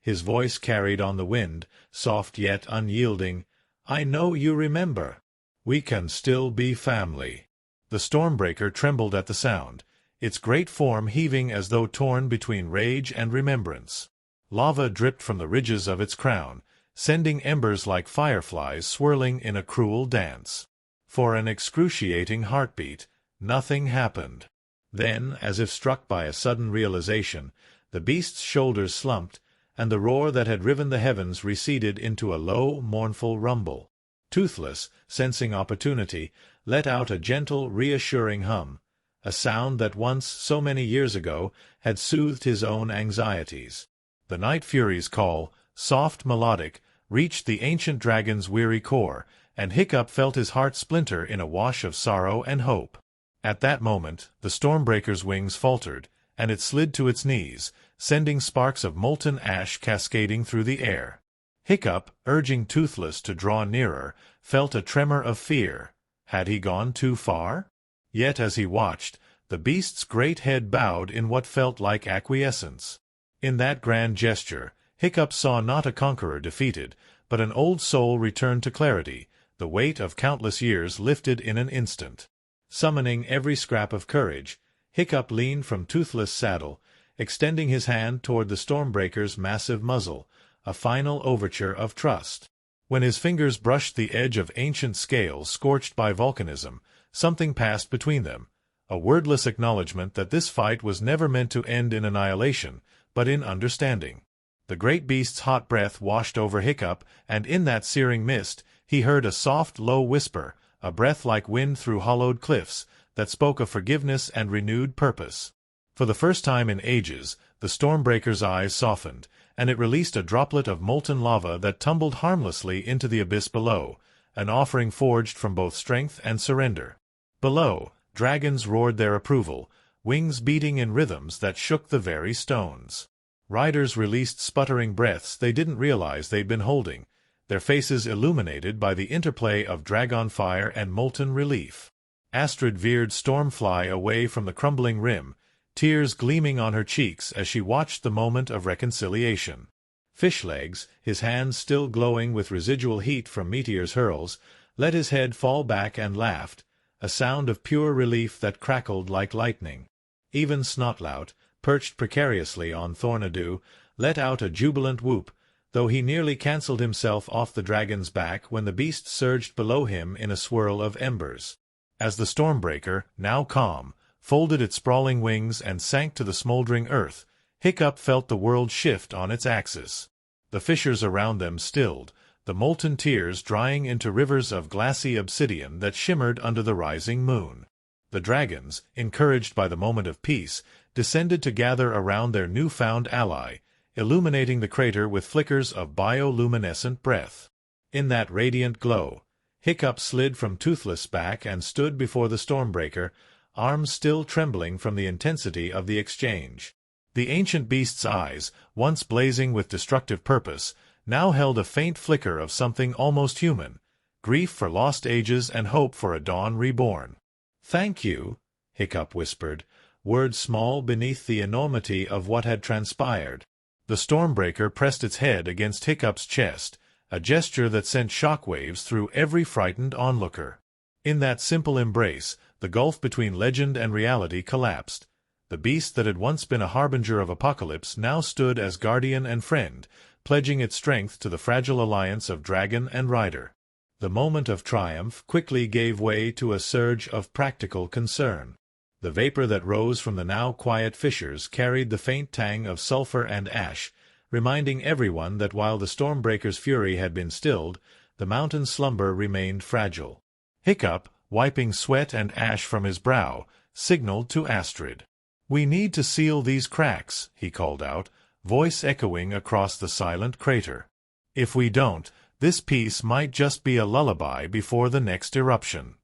His voice carried on the wind, soft yet unyielding, "I know you remember. We can still be family." The Stormbreaker trembled at the sound, its great form heaving as though torn between rage and remembrance. Lava dripped from the ridges of its crown, sending embers like fireflies swirling in a cruel dance. For an excruciating heartbeat, nothing happened. Then, as if struck by a sudden realization, the beast's shoulders slumped, and the roar that had riven the heavens receded into a low, mournful rumble. Toothless, sensing opportunity, let out a gentle, reassuring hum, a sound that once, so many years ago, had soothed his own anxieties. The Night Fury's call, soft, melodic, reached the ancient dragon's weary core, and Hiccup felt his heart splinter in a wash of sorrow and hope. At that moment, the Stormbreaker's wings faltered, and it slid to its knees, sending sparks of molten ash cascading through the air. Hiccup, urging Toothless to draw nearer, felt a tremor of fear. Had he gone too far? Yet as he watched, the beast's great head bowed in what felt like acquiescence. In that grand gesture, Hiccup saw not a conqueror defeated, but an old soul returned to clarity, the weight of countless years lifted in an instant. Summoning every scrap of courage, Hiccup leaned from Toothless' saddle, extending his hand toward the Stormbreaker's massive muzzle, a final overture of trust. When his fingers brushed the edge of ancient scales scorched by volcanism, something passed between them, a wordless acknowledgment that this fight was never meant to end in annihilation, but in understanding. The great beast's hot breath washed over Hiccup, and in that searing mist, he heard a soft, low whisper, a breath like wind through hollowed cliffs, that spoke of forgiveness and renewed purpose. For the first time in ages, the Stormbreaker's eyes softened, and it released a droplet of molten lava that tumbled harmlessly into the abyss below, an offering forged from both strength and surrender. Below, dragons roared their approval, wings beating in rhythms that shook the very stones. Riders released sputtering breaths they didn't realize they'd been holding, their faces illuminated by the interplay of dragon fire and molten relief. Astrid veered Stormfly away from the crumbling rim, tears gleaming on her cheeks as she watched the moment of reconciliation. Fishlegs, his hands still glowing with residual heat from Meteor's hurls, let his head fall back and laughed, a sound of pure relief that crackled like lightning. Even Snotlout, perched precariously on Thornadoo, let out a jubilant whoop, though he nearly cancelled himself off the dragon's back when the beast surged below him in a swirl of embers. As the Stormbreaker, now calm, folded its sprawling wings and sank to the smoldering earth, Hiccup felt the world shift on its axis. The fissures around them stilled, the molten tears drying into rivers of glassy obsidian that shimmered under the rising moon. The dragons, encouraged by the moment of peace, descended to gather around their newfound ally, illuminating the crater with flickers of bioluminescent breath. In that radiant glow, Hiccup slid from Toothless' back and stood before the Stormbreaker, arms still trembling from the intensity of the exchange. The ancient beast's eyes, once blazing with destructive purpose, now held a faint flicker of something almost human, grief for lost ages and hope for a dawn reborn. "Thank you," Hiccup whispered, words small beneath the enormity of what had transpired. The Stormbreaker pressed its head against Hiccup's chest, a gesture that sent shockwaves through every frightened onlooker. In that simple embrace, the gulf between legend and reality collapsed. The beast that had once been a harbinger of apocalypse now stood as guardian and friend, pledging its strength to the fragile alliance of dragon and rider. The moment of triumph quickly gave way to a surge of practical concern. The vapor that rose from the now quiet fissures carried the faint tang of sulfur and ash, reminding everyone that while the Stormbreaker's fury had been stilled, the mountain's slumber remained fragile. Hiccup, wiping sweat and ash from his brow, signaled to Astrid. "We need to seal these cracks," he called out, voice echoing across the silent crater. "If we don't, this piece might just be a lullaby before the next eruption."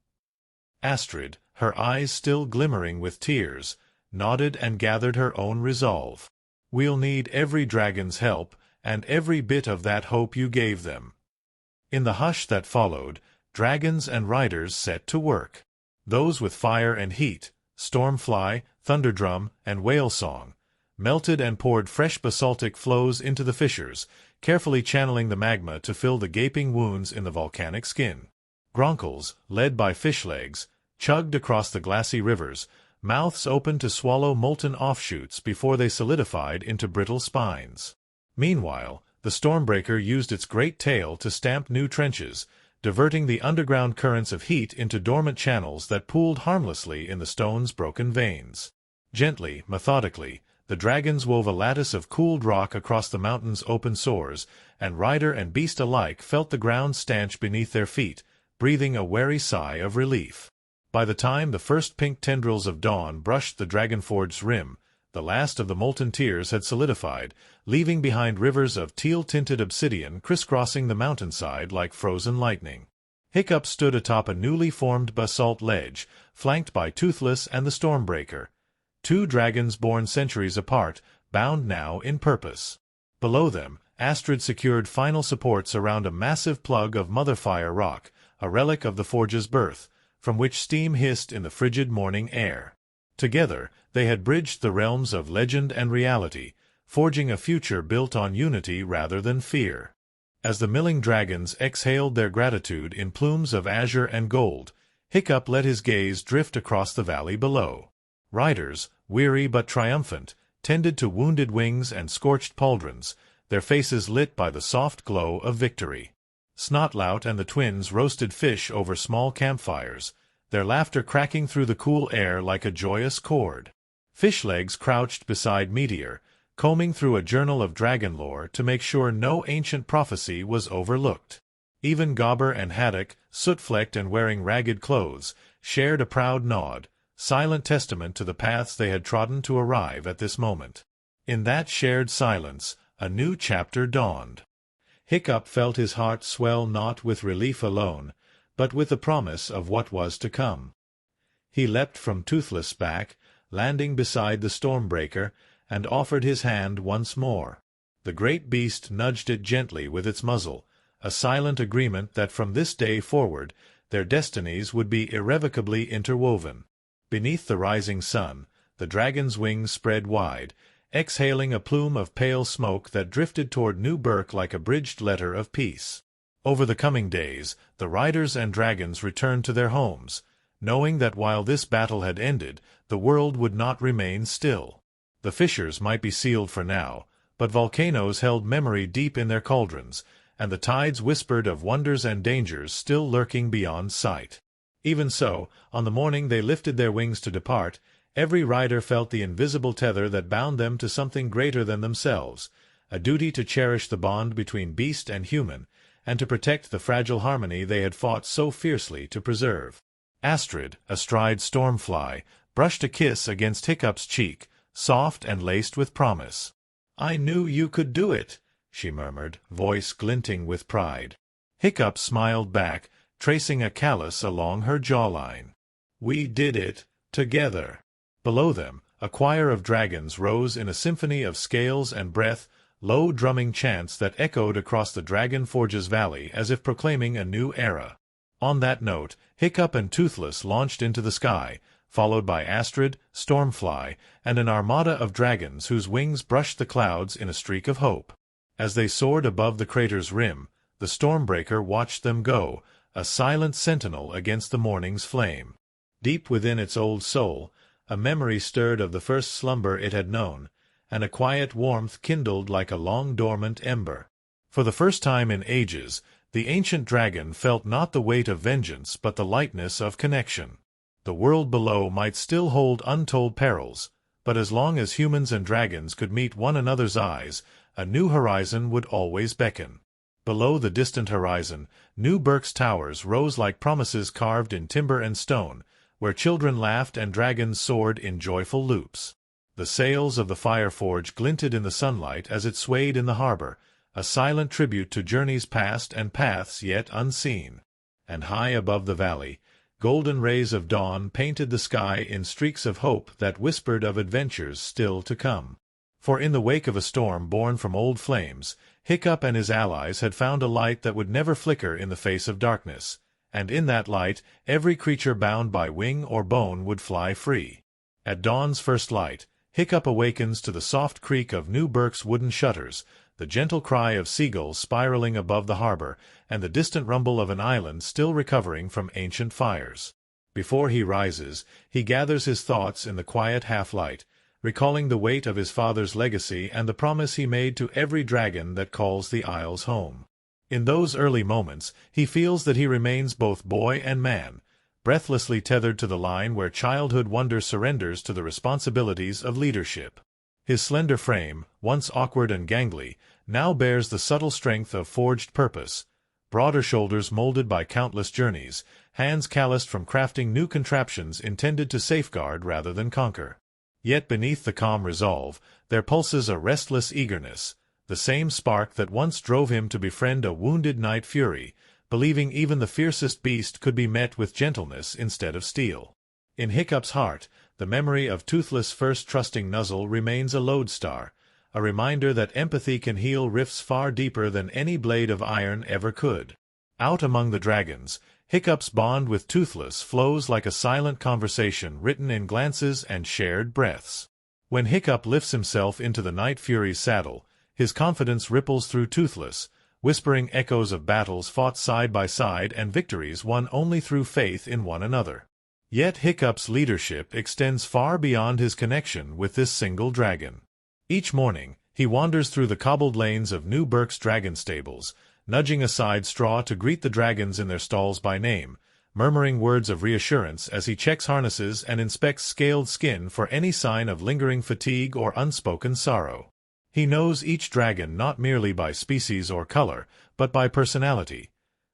Astrid, her eyes still glimmering with tears, nodded and gathered her own resolve. "We'll need every dragon's help, and every bit of that hope you gave them." In the hush that followed, dragons and riders set to work. Those with fire and heat, Stormfly, Thunderdrum, and Whalesong, melted and poured fresh basaltic flows into the fissures, carefully channeling the magma to fill the gaping wounds in the volcanic skin. Gronkles, led by Fishlegs, chugged across the glassy rivers, mouths open to swallow molten offshoots before they solidified into brittle spines. Meanwhile, the Stormbreaker used its great tail to stamp new trenches, diverting the underground currents of heat into dormant channels that pooled harmlessly in the stone's broken veins. Gently, methodically, the dragons wove a lattice of cooled rock across the mountain's open sores, and rider and beast alike felt the ground stanch beneath their feet, breathing a wary sigh of relief. By the time the first pink tendrils of dawn brushed the Dragonforge's rim, the last of the molten tears had solidified, leaving behind rivers of teal-tinted obsidian crisscrossing the mountainside like frozen lightning. Hiccup stood atop a newly formed basalt ledge, flanked by Toothless and the Stormbreaker, two dragons born centuries apart, bound now in purpose. Below them, Astrid secured final supports around a massive plug of motherfire rock, a relic of the forge's birth, from which steam hissed in the frigid morning air. Together, they had bridged the realms of legend and reality, forging a future built on unity rather than fear. As the milling dragons exhaled their gratitude in plumes of azure and gold, Hiccup let his gaze drift across the valley below. Riders, weary but triumphant, tended to wounded wings and scorched pauldrons, their faces lit by the soft glow of victory. Snotlout and the twins roasted fish over small campfires, their laughter cracking through the cool air like a joyous chord. Fishlegs crouched beside Meteor, combing through a journal of dragon lore to make sure no ancient prophecy was overlooked. Even Gobber and Haddock, soot-flecked and wearing ragged clothes, shared a proud nod, silent testament to the paths they had trodden to arrive at this moment. In that shared silence, A new chapter dawned. Hiccup felt his heart swell not with relief alone, but with the promise of what was to come. He leapt from Toothless' back, landing beside the Stormbreaker, and offered his hand once more. The great beast nudged it gently with its muzzle, a silent agreement that from this day forward their destinies would be irrevocably interwoven. Beneath the rising sun, the dragon's wings spread wide, exhaling a plume of pale smoke that drifted toward New Berk like a bridged letter of peace. Over the coming days, the riders and dragons returned to their homes, knowing that while this battle had ended, the world would not remain still. The fissures might be sealed for now, but volcanoes held memory deep in their cauldrons, and the tides whispered of wonders and dangers still lurking beyond sight. Even so, on the morning they lifted their wings to depart, every rider felt the invisible tether that bound them to something greater than themselves, a duty to cherish the bond between beast and human, and to protect the fragile harmony they had fought so fiercely to preserve. Astrid, astride Stormfly, brushed a kiss against Hiccup's cheek, soft and laced with promise. "I knew you could do it," she murmured, voice glinting with pride. Hiccup smiled back, tracing a callus along her jawline. "We did it, together." Below them, a choir of dragons rose in a symphony of scales and breath, low drumming chants that echoed across the Dragon Forge's valley as if proclaiming a new era. On that note, Hiccup and Toothless launched into the sky, followed by Astrid, Stormfly, and an armada of dragons whose wings brushed the clouds in a streak of hope. As they soared above the crater's rim, the Stormbreaker watched them go, a silent sentinel against the morning's flame. Deep within its old soul, a memory stirred of the first slumber it had known, and a quiet warmth kindled like a long-dormant ember. For the first time in ages, the ancient dragon felt not the weight of vengeance but the lightness of connection. The world below might still hold untold perils, but as long as humans and dragons could meet one another's eyes, a new horizon would always beckon. Below the distant horizon, New Berk's towers rose like promises carved in timber and stone, where children laughed and dragons soared in joyful loops. The sails of the Fire Forge glinted in the sunlight as it swayed in the harbor, a silent tribute to journeys past and paths yet unseen. And high above the valley, golden rays of dawn painted the sky in streaks of hope that whispered of adventures still to come. For in the wake of a storm born from old flames, Hiccup and his allies had found a light that would never flicker in the face of darkness, and in that light every creature bound by wing or bone would fly free. At dawn's first light, Hiccup awakens to the soft creak of New Berk's wooden shutters, the gentle cry of seagulls spiraling above the harbor, and the distant rumble of an island still recovering from ancient fires. Before he rises, he gathers his thoughts in the quiet half-light, recalling the weight of his father's legacy and the promise he made to every dragon that calls the Isles home. In those early moments, he feels that he remains both boy and man, breathlessly tethered to the line where childhood wonder surrenders to the responsibilities of leadership. His slender frame, once awkward and gangly, now bears the subtle strength of forged purpose, broader shoulders molded by countless journeys, hands calloused from crafting new contraptions intended to safeguard rather than conquer. Yet beneath the calm resolve, there pulses a restless eagerness, the same spark that once drove him to befriend a wounded night fury, believing even the fiercest beast could be met with gentleness instead of steel. In Hiccup's heart, the memory of Toothless' first trusting nuzzle remains a lodestar, a reminder that empathy can heal rifts far deeper than any blade of iron ever could. Out among the dragons, Hiccup's bond with Toothless flows like a silent conversation written in glances and shared breaths. When Hiccup lifts himself into the Night Fury's saddle, his confidence ripples through Toothless, whispering echoes of battles fought side by side and victories won only through faith in one another. Yet Hiccup's leadership extends far beyond his connection with this single dragon. Each morning, he wanders through the cobbled lanes of New Berk's dragon stables, nudging aside Straw to greet the dragons in their stalls by name, murmuring words of reassurance as he checks harnesses and inspects scaled skin for any sign of lingering fatigue or unspoken sorrow. He knows each dragon not merely by species or color, but by personality.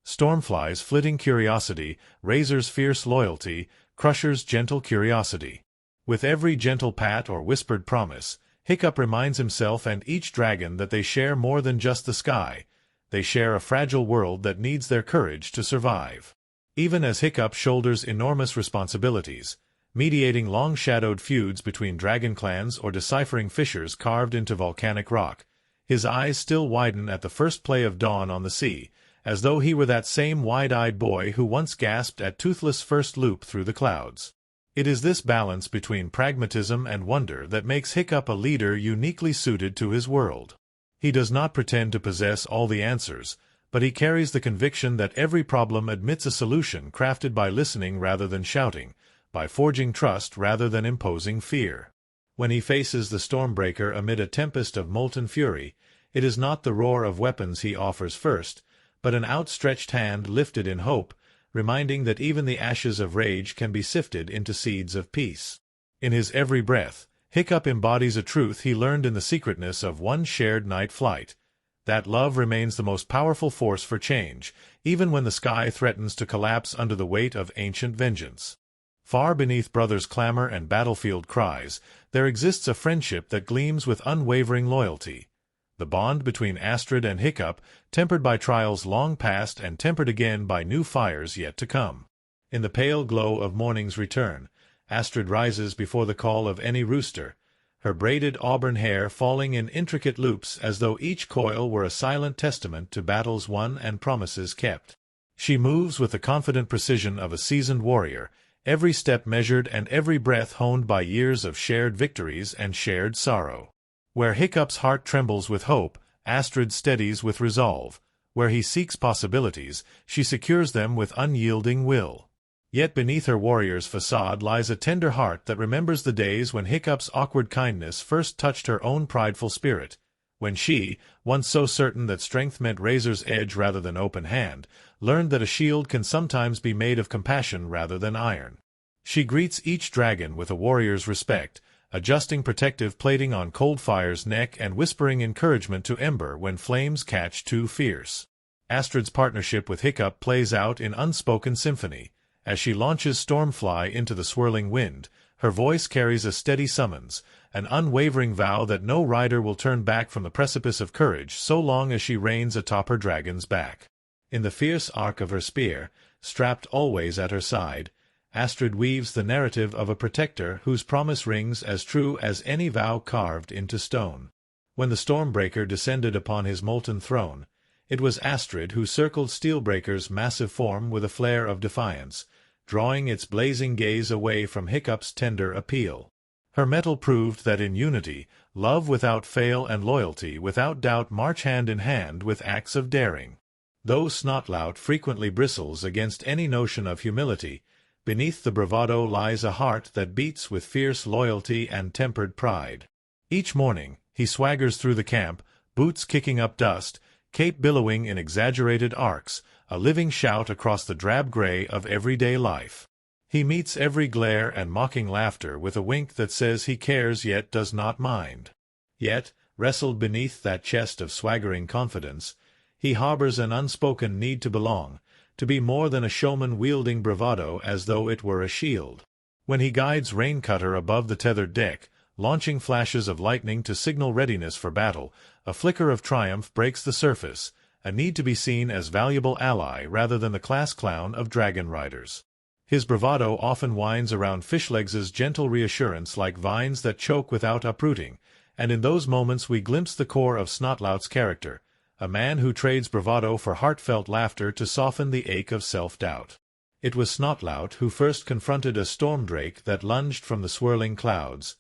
Stormfly's flitting curiosity, Razor's fierce loyalty, Crusher's gentle curiosity. With every gentle pat or whispered promise, Hiccup reminds himself and each dragon that they share more than just the sky. They share a fragile world that needs their courage to survive. Even as Hiccup shoulders enormous responsibilities, mediating long-shadowed feuds between dragon clans or deciphering fissures carved into volcanic rock, his eyes still widen at the first play of dawn on the sea, as though he were that same wide-eyed boy who once gasped at Toothless' first loop through the clouds. It is this balance between pragmatism and wonder that makes Hiccup a leader uniquely suited to his world. He does not pretend to possess all the answers, but he carries the conviction that every problem admits a solution crafted by listening rather than shouting, by forging trust rather than imposing fear. When he faces the Stormbreaker amid a tempest of molten fury, it is not the roar of weapons he offers first, but an outstretched hand lifted in hope, reminding that even the ashes of rage can be sifted into seeds of peace. In his every breath, Hiccup embodies a truth he learned in the secretness of one shared night flight, that love remains the most powerful force for change, even when the sky threatens to collapse under the weight of ancient vengeance. Far beneath brothers' clamor and battlefield cries, there exists a friendship that gleams with unwavering loyalty. The bond between Astrid and Hiccup, tempered by trials long past and tempered again by new fires yet to come. In the pale glow of morning's return, Astrid rises before the call of any rooster, her braided auburn hair falling in intricate loops as though each coil were a silent testament to battles won and promises kept. She moves with the confident precision of a seasoned warrior, every step measured and every breath honed by years of shared victories and shared sorrow. Where Hiccup's heart trembles with hope, Astrid steadies with resolve. Where he seeks possibilities, she secures them with unyielding will. Yet beneath her warrior's facade lies a tender heart that remembers the days when Hiccup's awkward kindness first touched her own prideful spirit, when she, once so certain that strength meant razor's edge rather than open hand, learned that a shield can sometimes be made of compassion rather than iron. She greets each dragon with a warrior's respect, adjusting protective plating on Coldfire's neck and whispering encouragement to Ember when flames catch too fierce. Astrid's partnership with Hiccup plays out in unspoken symphony. As she launches Stormfly into the swirling wind, her voice carries a steady summons, an unwavering vow that no rider will turn back from the precipice of courage so long as she reigns atop her dragon's back. In the fierce arc of her spear, strapped always at her side, Astrid weaves the narrative of a protector whose promise rings as true as any vow carved into stone. When the Stormbreaker descended upon his molten throne, it was Astrid who circled Steelbreaker's massive form with a flare of defiance, drawing its blazing gaze away from Hiccup's tender appeal. Her mettle proved that in unity, love without fail and loyalty without doubt march hand in hand with acts of daring. Though Snotlout frequently bristles against any notion of humility, beneath the bravado lies a heart that beats with fierce loyalty and tempered pride. Each morning, he swaggers through the camp, boots kicking up dust, cape billowing in exaggerated arcs, a living shout across the drab gray of everyday life. He meets every glare and mocking laughter with a wink that says he cares yet does not mind. Yet, wrestled beneath that chest of swaggering confidence, he harbors an unspoken need to belong, to be more than a showman wielding bravado as though it were a shield. When he guides Raincutter above the tethered deck, launching flashes of lightning to signal readiness for battle, a flicker of triumph breaks the surface, a need to be seen as valuable ally rather than the class clown of dragon riders. His bravado often winds around Fishlegs's gentle reassurance like vines that choke without uprooting, and in those moments we glimpse the core of Snotlout's character, a man who trades bravado for heartfelt laughter to soften the ache of self-doubt. It was Snotlout who first confronted a stormdrake that lunged from the swirling clouds,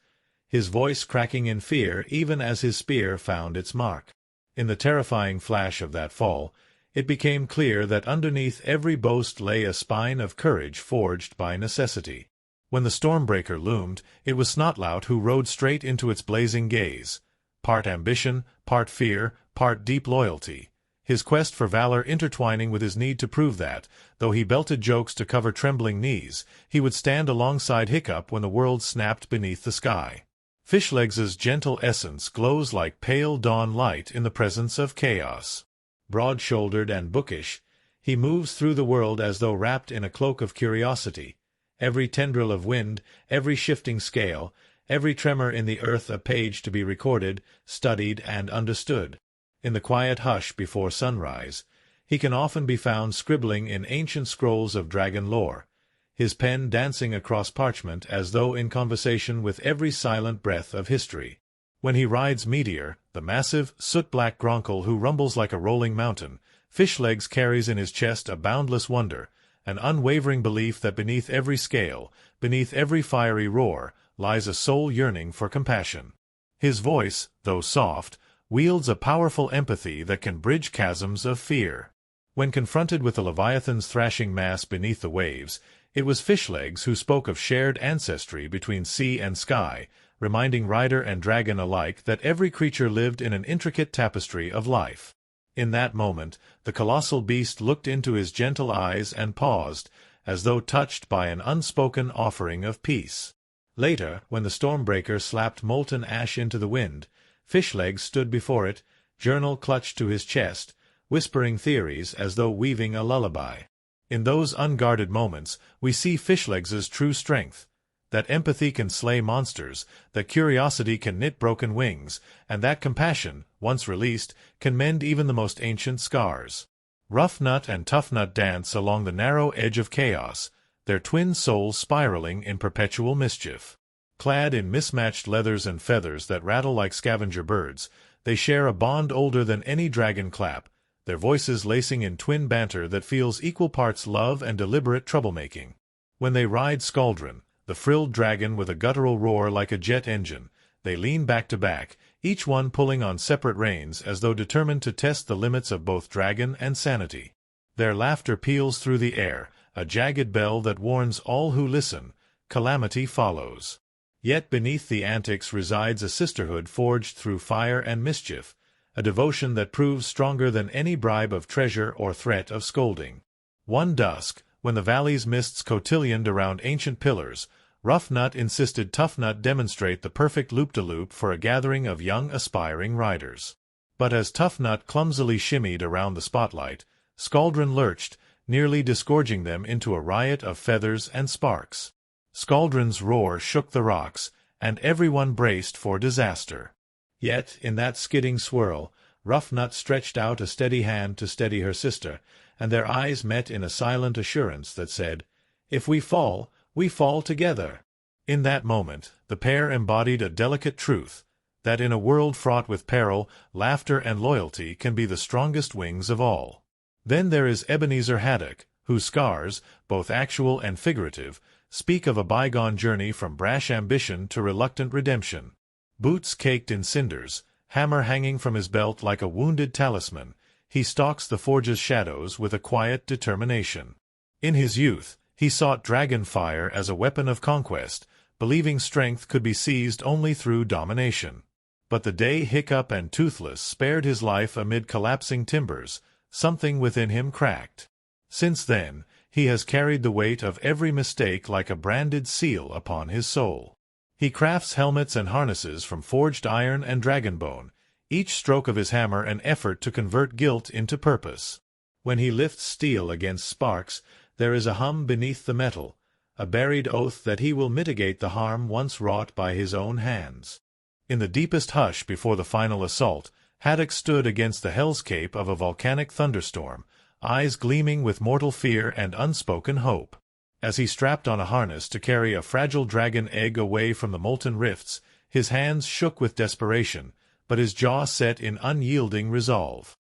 his voice cracking in fear even as his spear found its mark. In the terrifying flash of that fall, it became clear that underneath every boast lay a spine of courage forged by necessity. When the Stormbreaker loomed, it was Snotlout who rode straight into its blazing gaze. Part ambition, part fear, part deep loyalty, his quest for valor intertwining with his need to prove that, though he belted jokes to cover trembling knees, he would stand alongside Hiccup when the world snapped beneath the sky. Fishlegs's gentle essence glows like pale dawn light in the presence of chaos. Broad-shouldered and bookish, he moves through the world as though wrapped in a cloak of curiosity. Every tendril of wind, every shifting scale, every tremor in the earth a page to be recorded, studied, and understood. In the quiet hush before sunrise, he can often be found scribbling in ancient scrolls of dragon lore, his pen dancing across parchment as though in conversation with every silent breath of history. When he rides Meteor, the massive, soot-black gronkel who rumbles like a rolling mountain, Fishlegs carries in his chest a boundless wonder, an unwavering belief that beneath every scale, beneath every fiery roar, lies a soul yearning for compassion. His voice, though soft, wields a powerful empathy that can bridge chasms of fear. When confronted with the Leviathan's thrashing mass beneath the waves, it was Fishlegs who spoke of shared ancestry between sea and sky, reminding rider and dragon alike that every creature lived in an intricate tapestry of life. In that moment, the colossal beast looked into his gentle eyes and paused, as though touched by an unspoken offering of peace. Later, when the stormbreaker slapped molten ash into the wind, Fishlegs stood before it, journal clutched to his chest, whispering theories as though weaving a lullaby. In those unguarded moments, we see Fishlegs's true strength. That empathy can slay monsters, that curiosity can knit broken wings, and that compassion, once released, can mend even the most ancient scars. Rough Nut and Tough Nut dance along the narrow edge of chaos, their twin souls spiraling in perpetual mischief. Clad in mismatched leathers and feathers that rattle like scavenger birds, they share a bond older than any dragon clap, their voices lacing in twin banter that feels equal parts love and deliberate troublemaking. When they ride Skaldron, the frilled dragon with a guttural roar like a jet engine, they lean back to back, each one pulling on separate reins as though determined to test the limits of both dragon and sanity. Their laughter peals through the air, a jagged bell that warns all who listen, calamity follows. Yet beneath the antics resides a sisterhood forged through fire and mischief, a devotion that proves stronger than any bribe of treasure or threat of scolding. One dusk, when the valley's mists cotillioned around ancient pillars, Rough Nut insisted Tough Nut demonstrate the perfect loop-de-loop for a gathering of young aspiring riders. But as Tough Nut clumsily shimmied around the spotlight, Skaldron lurched, nearly disgorging them into a riot of feathers and sparks. Skaldron's roar shook the rocks, and everyone braced for disaster. Yet, in that skidding swirl, Rough Nut stretched out a steady hand to steady her sister, and their eyes met in a silent assurance that said, "If we fall together." In that moment, the pair embodied a delicate truth, that in a world fraught with peril, laughter and loyalty can be the strongest wings of all. Then there is Ebenezer Haddock, whose scars, both actual and figurative, speak of a bygone journey from brash ambition to reluctant redemption. Boots caked in cinders, hammer hanging from his belt like a wounded talisman, he stalks the forge's shadows with a quiet determination. In his youth, he sought dragon fire as a weapon of conquest, believing strength could be seized only through domination. But the day Hiccup and Toothless spared his life amid collapsing timbers, something within him cracked. Since then, he has carried the weight of every mistake like a branded seal upon his soul. He crafts helmets and harnesses from forged iron and dragon bone, each stroke of his hammer an effort to convert guilt into purpose. When he lifts steel against sparks, there is a hum beneath the metal, a buried oath that he will mitigate the harm once wrought by his own hands. In the deepest hush before the final assault, Haddock stood against the hellscape of a volcanic thunderstorm, eyes gleaming with mortal fear and unspoken hope. As he strapped on a harness to carry a fragile dragon egg away from the molten rifts, his hands shook with desperation, but his jaw set in unyielding resolve.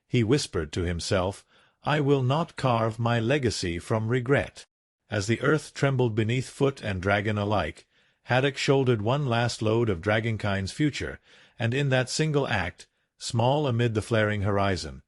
He whispered to himself, "I will not carve my legacy from regret." As the earth trembled beneath foot and dragon alike, Haddock shouldered one last load of dragonkind's future, and in that single act, small amid the flaring horizon,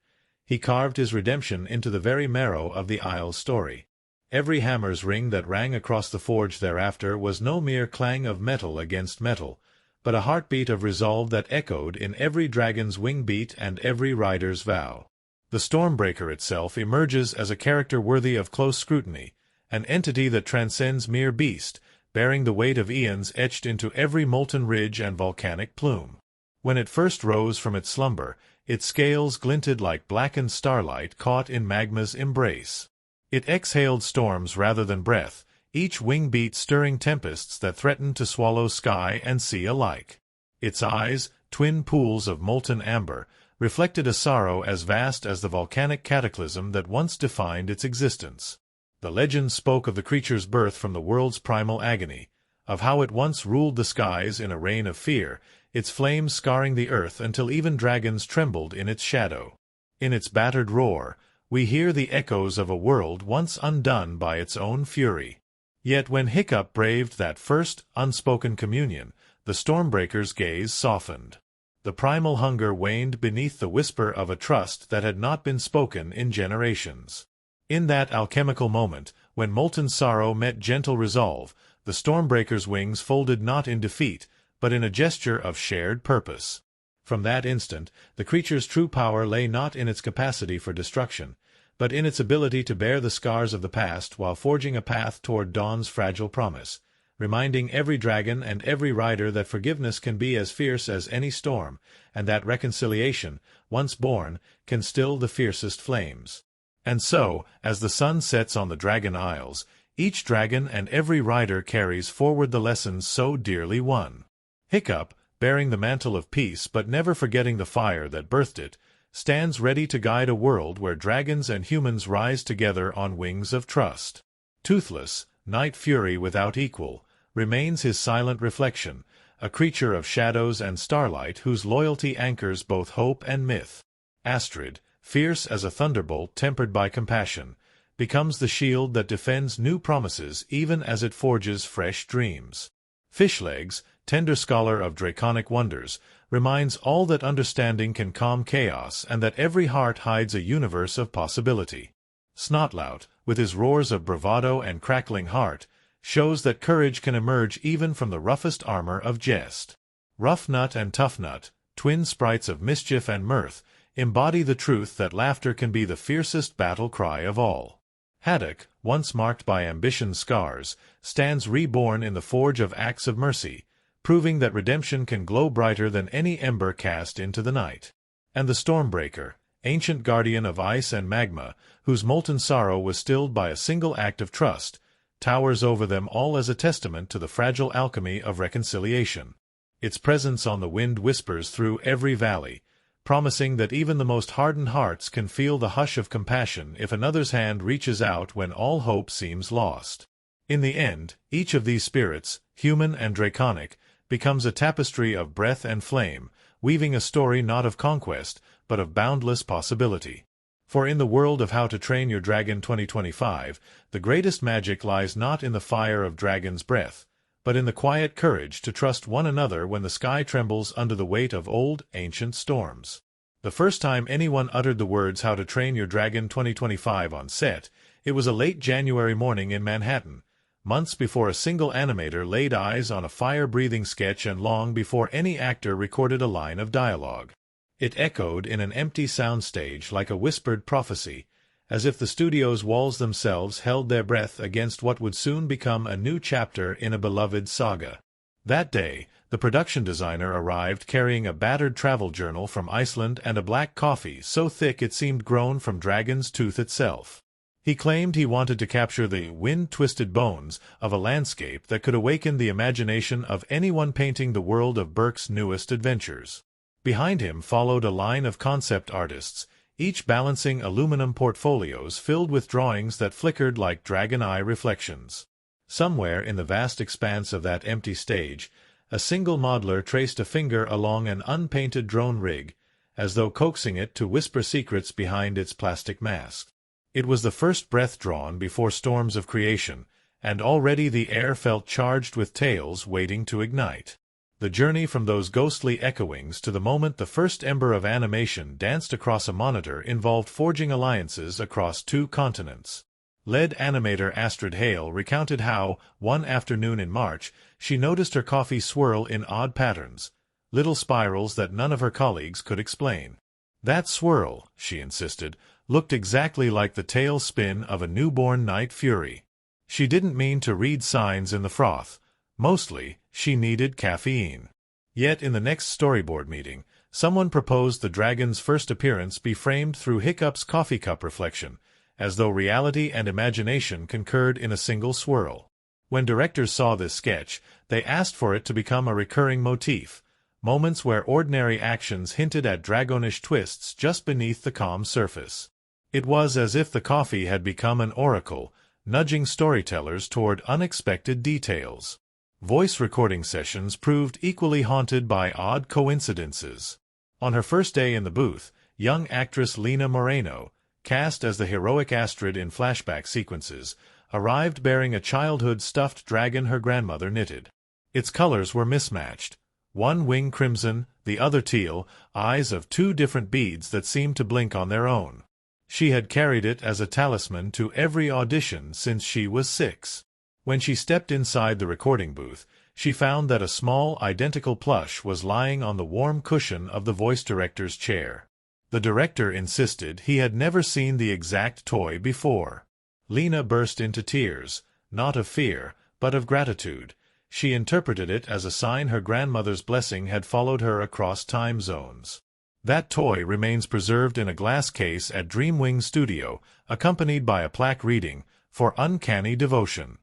he carved his redemption into the very marrow of the Isle's story. Every hammer's ring that rang across the forge thereafter was no mere clang of metal against metal, but a heartbeat of resolve that echoed in every dragon's wing beat and every rider's vow. The Stormbreaker itself emerges as a character worthy of close scrutiny, an entity that transcends mere beast, bearing the weight of eons etched into every molten ridge and volcanic plume. When it first rose from its slumber, its scales glinted like blackened starlight caught in magma's embrace. It exhaled storms rather than breath, each wing beat stirring tempests that threatened to swallow sky and sea alike. Its eyes, twin pools of molten amber, reflected a sorrow as vast as the volcanic cataclysm that once defined its existence. The legend spoke of the creature's birth from the world's primal agony, of how it once ruled the skies in a reign of fear, its flames scarring the earth until even dragons trembled in its shadow. In its battered roar, we hear the echoes of a world once undone by its own fury. Yet when Hiccup braved that first, unspoken communion, the Stormbreaker's gaze softened. The primal hunger waned beneath the whisper of a trust that had not been spoken in generations. In that alchemical moment, when molten sorrow met gentle resolve, the Stormbreaker's wings folded not in defeat, but in a gesture of shared purpose. From that instant, the creature's true power lay not in its capacity for destruction, but in its ability to bear the scars of the past while forging a path toward dawn's fragile promise, reminding every dragon and every rider that forgiveness can be as fierce as any storm, and that reconciliation, once born, can still the fiercest flames. And so, as the sun sets on the Dragon Isles, each dragon and every rider carries forward the lessons so dearly won. Hiccup, bearing the mantle of peace but never forgetting the fire that birthed it, stands ready to guide a world where dragons and humans rise together on wings of trust. Toothless, Night Fury without equal, remains his silent reflection, a creature of shadows and starlight whose loyalty anchors both hope and myth. Astrid, fierce as a thunderbolt tempered by compassion, becomes the shield that defends new promises even as it forges fresh dreams. Fishlegs, tender scholar of draconic wonders, reminds all that understanding can calm chaos and that every heart hides a universe of possibility. Snotlout, with his roars of bravado and crackling heart, shows that courage can emerge even from the roughest armor of jest. Rough Nut and Tough Nut, twin sprites of mischief and mirth, embody the truth that laughter can be the fiercest battle cry of all. Haddock, once marked by ambition's scars, stands reborn in the forge of acts of mercy, proving that redemption can glow brighter than any ember cast into the night. And the Stormbreaker, ancient guardian of ice and magma, whose molten sorrow was stilled by a single act of trust, towers over them all as a testament to the fragile alchemy of reconciliation. Its presence on the wind whispers through every valley, promising that even the most hardened hearts can feel the hush of compassion if another's hand reaches out when all hope seems lost. In the end, each of these spirits, human and draconic, becomes a tapestry of breath and flame, weaving a story not of conquest, but of boundless possibility. For in the world of How to Train Your Dragon 2025, the greatest magic lies not in the fire of dragon's breath, but in the quiet courage to trust one another when the sky trembles under the weight of old, ancient storms. The first time anyone uttered the words How to Train Your Dragon 2025 on set, it was a late January morning in Manhattan, months before a single animator laid eyes on a fire-breathing sketch and long before any actor recorded a line of dialogue. It echoed in an empty soundstage like a whispered prophecy, as if the studio's walls themselves held their breath against what would soon become a new chapter in a beloved saga. That day, the production designer arrived carrying a battered travel journal from Iceland and a black coffee so thick it seemed grown from dragon's tooth itself. He claimed he wanted to capture the wind-twisted bones of a landscape that could awaken the imagination of anyone painting the world of Burke's newest adventures. Behind him followed a line of concept artists, each balancing aluminum portfolios filled with drawings that flickered like dragon-eye reflections. Somewhere in the vast expanse of that empty stage, a single modeler traced a finger along an unpainted drone rig, as though coaxing it to whisper secrets behind its plastic mask. It was the first breath drawn before storms of creation, and already the air felt charged with tales waiting to ignite. The journey from those ghostly echoings to the moment the first ember of animation danced across a monitor involved forging alliances across 2 continents. Lead animator Astrid Hale recounted how, one afternoon in March, she noticed her coffee swirl in odd patterns, little spirals that none of her colleagues could explain. That swirl, she insisted, looked exactly like the tail spin of a newborn night fury. She didn't mean to read signs in the froth. Mostly, she needed caffeine. Yet in the next storyboard meeting, someone proposed the dragon's first appearance be framed through Hiccup's coffee cup reflection, as though reality and imagination concurred in a single swirl. When directors saw this sketch, they asked for it to become a recurring motif, moments where ordinary actions hinted at dragonish twists just beneath the calm surface. It was as if the coffee had become an oracle, nudging storytellers toward unexpected details. Voice recording sessions proved equally haunted by odd coincidences. On her first day in the booth, young actress Lina Moreno, cast as the heroic Astrid in flashback sequences, arrived bearing a childhood stuffed dragon her grandmother knitted. Its colors were mismatched. One wing crimson, the other teal, eyes of two different beads that seemed to blink on their own. She had carried it as a talisman to every audition since she was 6. When she stepped inside the recording booth, she found that a small, identical plush was lying on the warm cushion of the voice director's chair. The director insisted he had never seen the exact toy before. Lina burst into tears, not of fear, but of gratitude. She interpreted it as a sign her grandmother's blessing had followed her across time zones. That toy remains preserved in a glass case at Dreamwing Studio, accompanied by a plaque reading, "For uncanny devotion."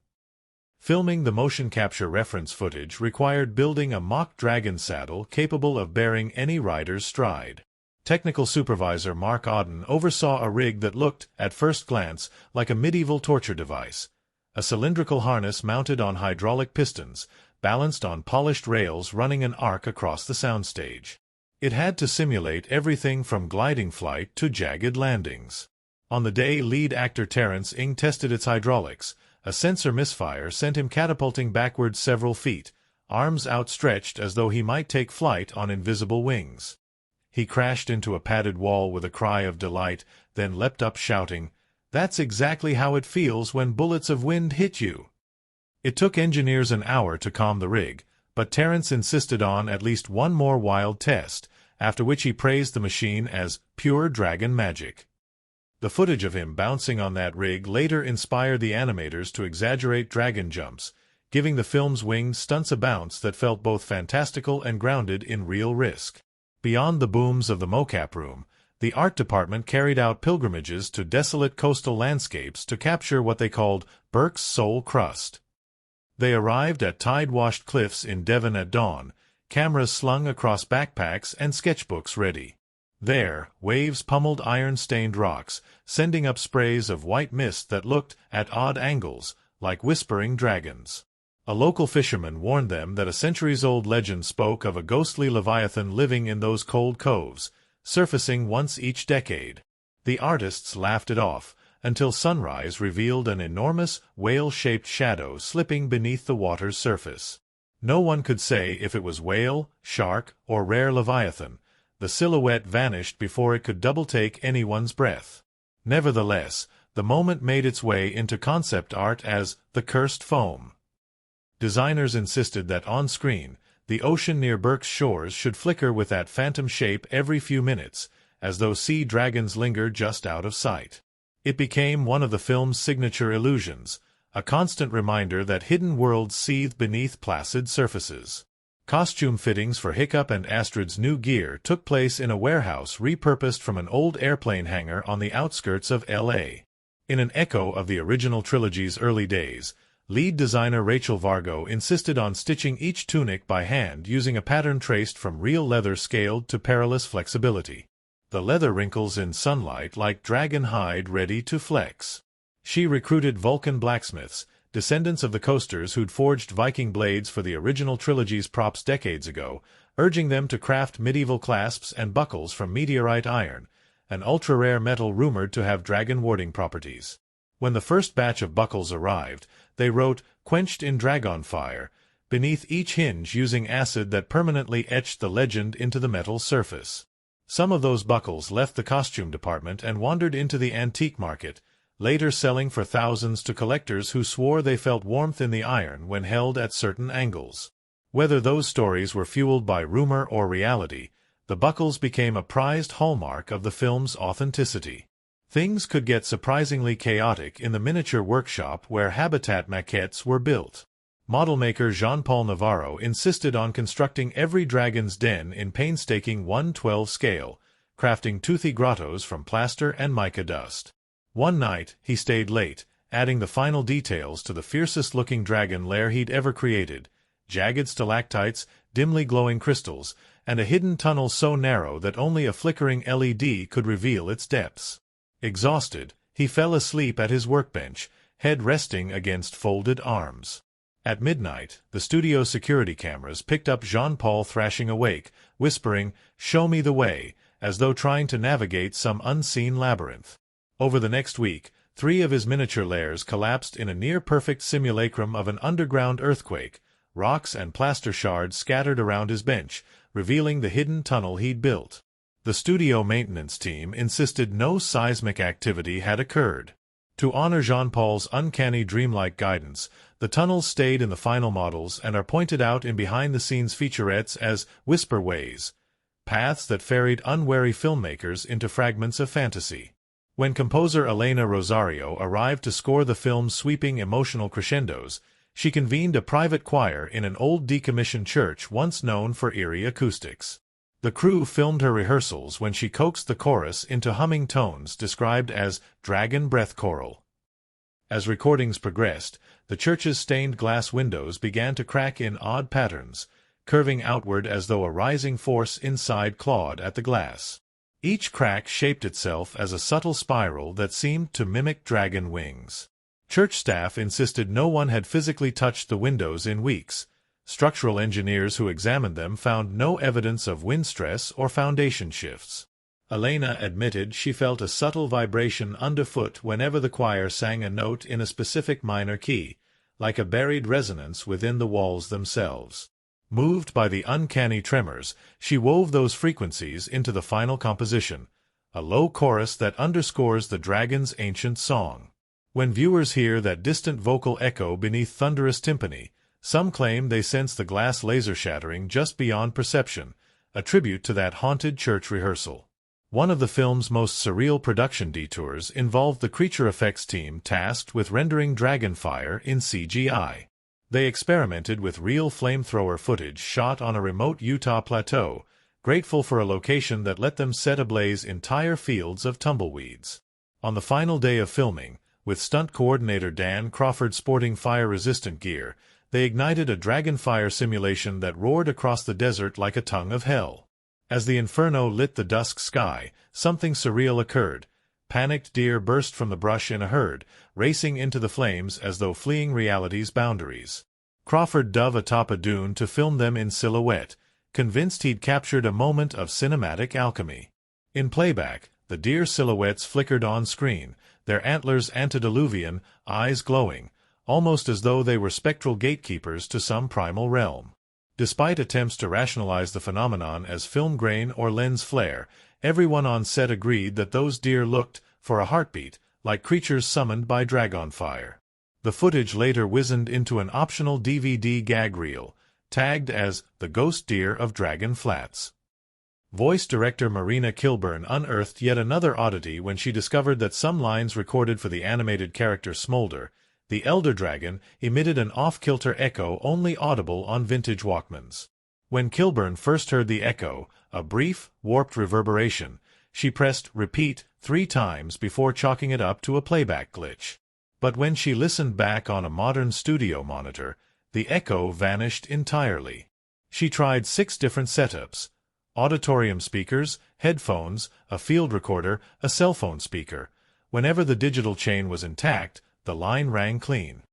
Filming the motion capture reference footage required building a mock dragon saddle capable of bearing any rider's stride. Technical supervisor Mark Auden oversaw a rig that looked, at first glance, like a medieval torture device. A cylindrical harness mounted on hydraulic pistons, balanced on polished rails running an arc across the soundstage. It had to simulate everything from gliding flight to jagged landings. On the day lead actor Terrence Ng tested its hydraulics, a sensor misfire sent him catapulting backward several feet, arms outstretched as though he might take flight on invisible wings. He crashed into a padded wall with a cry of delight, then leapt up shouting, "That's exactly how it feels when bullets of wind hit you." It took engineers an hour to calm the rig, but Terrence insisted on at least one more wild test, after which he praised the machine as pure dragon magic. The footage of him bouncing on that rig later inspired the animators to exaggerate dragon jumps, giving the film's winged stunts a bounce that felt both fantastical and grounded in real risk. Beyond the booms of the mocap room, the art department carried out pilgrimages to desolate coastal landscapes to capture what they called Burke's soul crust. They arrived at tide-washed cliffs in Devon at dawn, cameras slung across backpacks and sketchbooks ready. There, waves pummeled iron-stained rocks, sending up sprays of white mist that looked, at odd angles, like whispering dragons. A local fisherman warned them that a centuries-old legend spoke of a ghostly leviathan living in those cold coves, surfacing once each decade. The artists laughed it off, until sunrise revealed an enormous, whale-shaped shadow slipping beneath the water's surface. No one could say if it was whale, shark, or rare leviathan. The silhouette vanished before it could double-take anyone's breath. Nevertheless, the moment made its way into concept art as the cursed foam. Designers insisted that on-screen, the ocean near Burke's shores should flicker with that phantom shape every few minutes, as though sea dragons lingered just out of sight. It became one of the film's signature illusions, a constant reminder that hidden worlds seethe beneath placid surfaces. Costume fittings for Hiccup and Astrid's new gear took place in a warehouse repurposed from an old airplane hangar on the outskirts of L.A. In an echo of the original trilogy's early days, lead designer Rachel Vargo insisted on stitching each tunic by hand using a pattern traced from real leather scaled to perilous flexibility. The leather wrinkles in sunlight like dragon hide ready to flex. She recruited Vulcan blacksmiths, descendants of the coasters who'd forged Viking blades for the original trilogy's props decades ago, urging them to craft medieval clasps and buckles from meteorite iron, an ultra-rare metal rumored to have dragon warding properties. When the first batch of buckles arrived, they wrote, "Quenched in dragon fire," beneath each hinge using acid that permanently etched the legend into the metal surface. Some of those buckles left the costume department and wandered into the antique market, later selling for thousands to collectors who swore they felt warmth in the iron when held at certain angles. Whether those stories were fueled by rumor or reality, the buckles became a prized hallmark of the film's authenticity. Things could get surprisingly chaotic in the miniature workshop where habitat maquettes were built. Model maker Jean-Paul Navarro insisted on constructing every dragon's den in painstaking 1/12 scale, crafting toothy grottos from plaster and mica dust. One night, he stayed late, adding the final details to the fiercest-looking dragon lair he'd ever created: jagged stalactites, dimly glowing crystals, and a hidden tunnel so narrow that only a flickering LED could reveal its depths. Exhausted, he fell asleep at his workbench, head resting against folded arms. At midnight, the studio security cameras picked up Jean-Paul thrashing awake, whispering, "Show me the way," as though trying to navigate some unseen labyrinth. Over the next week, 3 of his miniature lairs collapsed in a near-perfect simulacrum of an underground earthquake, rocks and plaster shards scattered around his bench, revealing the hidden tunnel he'd built. The studio maintenance team insisted no seismic activity had occurred. To honor Jean-Paul's uncanny dreamlike guidance, the tunnels stayed in the final models and are pointed out in behind-the-scenes featurettes as whisperways, paths that ferried unwary filmmakers into fragments of fantasy. When composer Elena Rosario arrived to score the film's sweeping emotional crescendos, she convened a private choir in an old decommissioned church once known for eerie acoustics. The crew filmed her rehearsals when she coaxed the chorus into humming tones described as dragon breath choral. As recordings progressed, the church's stained glass windows began to crack in odd patterns, curving outward as though a rising force inside clawed at the glass. Each crack shaped itself as a subtle spiral that seemed to mimic dragon wings. Church staff insisted no one had physically touched the windows in weeks. Structural engineers who examined them found no evidence of wind stress or foundation shifts. Elena admitted she felt a subtle vibration underfoot whenever the choir sang a note in a specific minor key, like a buried resonance within the walls themselves. Moved by the uncanny tremors, she wove those frequencies into the final composition, a low chorus that underscores the dragon's ancient song. When viewers hear that distant vocal echo beneath thunderous timpani, some claim they sense the glass laser shattering just beyond perception, a tribute to that haunted church rehearsal. One of the film's most surreal production detours involved the creature effects team tasked with rendering dragon fire in CGI. They experimented with real flamethrower footage shot on a remote Utah plateau, grateful for a location that let them set ablaze entire fields of tumbleweeds. On the final day of filming, with stunt coordinator Dan Crawford sporting fire-resistant gear, they ignited a dragon fire simulation that roared across the desert like a tongue of hell. As the inferno lit the dusk sky, something surreal occurred. Panicked deer burst from the brush in a herd, racing into the flames as though fleeing reality's boundaries. Crawford dove atop a dune to film them in silhouette, convinced he'd captured a moment of cinematic alchemy. In playback, the deer silhouettes flickered on screen, their antlers antediluvian, eyes glowing, almost as though they were spectral gatekeepers to some primal realm. Despite attempts to rationalize the phenomenon as film grain or lens flare, everyone on set agreed that those deer looked, for a heartbeat, like creatures summoned by dragon fire. The footage later wizened into an optional DVD gag reel, tagged as The Ghost Deer of Dragon Flats. Voice director Marina Kilburn unearthed yet another oddity when she discovered that some lines recorded for the animated character Smolder, the elder dragon, emitted an off-kilter echo only audible on vintage Walkmans. When Kilburn first heard the echo, a brief, warped reverberation, she pressed repeat 3 times before chalking it up to a playback glitch. But when she listened back on a modern studio monitor, the echo vanished entirely. She tried 6 different setups: auditorium speakers, headphones, a field recorder, a cell phone speaker. Whenever the digital chain was intact, the line rang clean.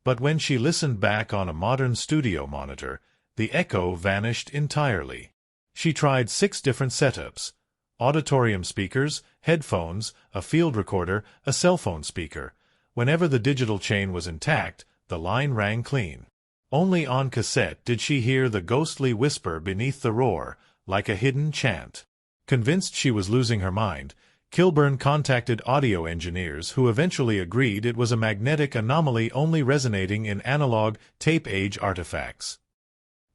But when she listened back on a modern studio monitor, the echo vanished entirely. She tried 6 different setups: auditorium speakers, headphones, a field recorder, a cell phone speaker. Whenever the digital chain was intact, the line rang clean. Only on cassette did she hear the ghostly whisper beneath the roar, like a hidden chant. Convinced she was losing her mind, Kilburn contacted audio engineers who eventually agreed it was a magnetic anomaly only resonating in analog, tape-age artifacts.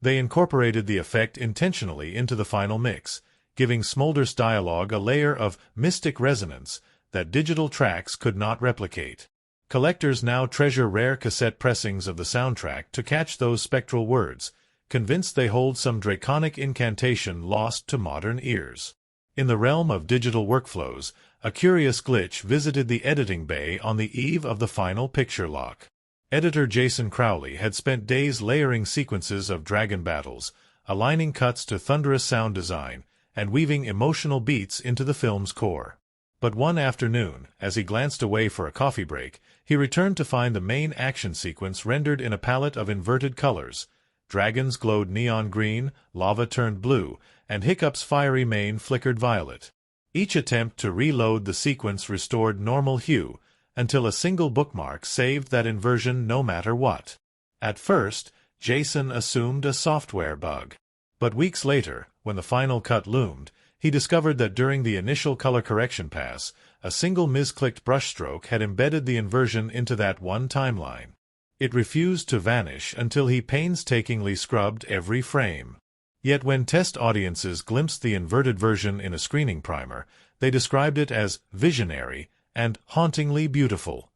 They incorporated the effect intentionally into the final mix, giving Smolder's dialogue a layer of mystic resonance that digital tracks could not replicate. Collectors now treasure rare cassette pressings of the soundtrack to catch those spectral words, convinced they hold some draconic incantation lost to modern ears. In the realm of digital workflows, a curious glitch visited the editing bay on the eve of the final picture lock. Editor Jason Crowley had spent days layering sequences of dragon battles, aligning cuts to thunderous sound design, and weaving emotional beats into the film's core. But one afternoon, as he glanced away for a coffee break, he returned to find the main action sequence rendered in a palette of inverted colors. Dragons glowed neon green, lava turned blue, and Hiccup's fiery mane flickered violet. Each attempt to reload the sequence restored normal hue, until a single bookmark saved that inversion no matter what. At first, Jason assumed a software bug. But weeks later, when the final cut loomed, he discovered that during the initial color correction pass, a single misclicked brushstroke had embedded the inversion into that one timeline. It refused to vanish until he painstakingly scrubbed every frame. Yet when test audiences glimpsed the inverted version in a screening primer, they described it as visionary and hauntingly beautiful.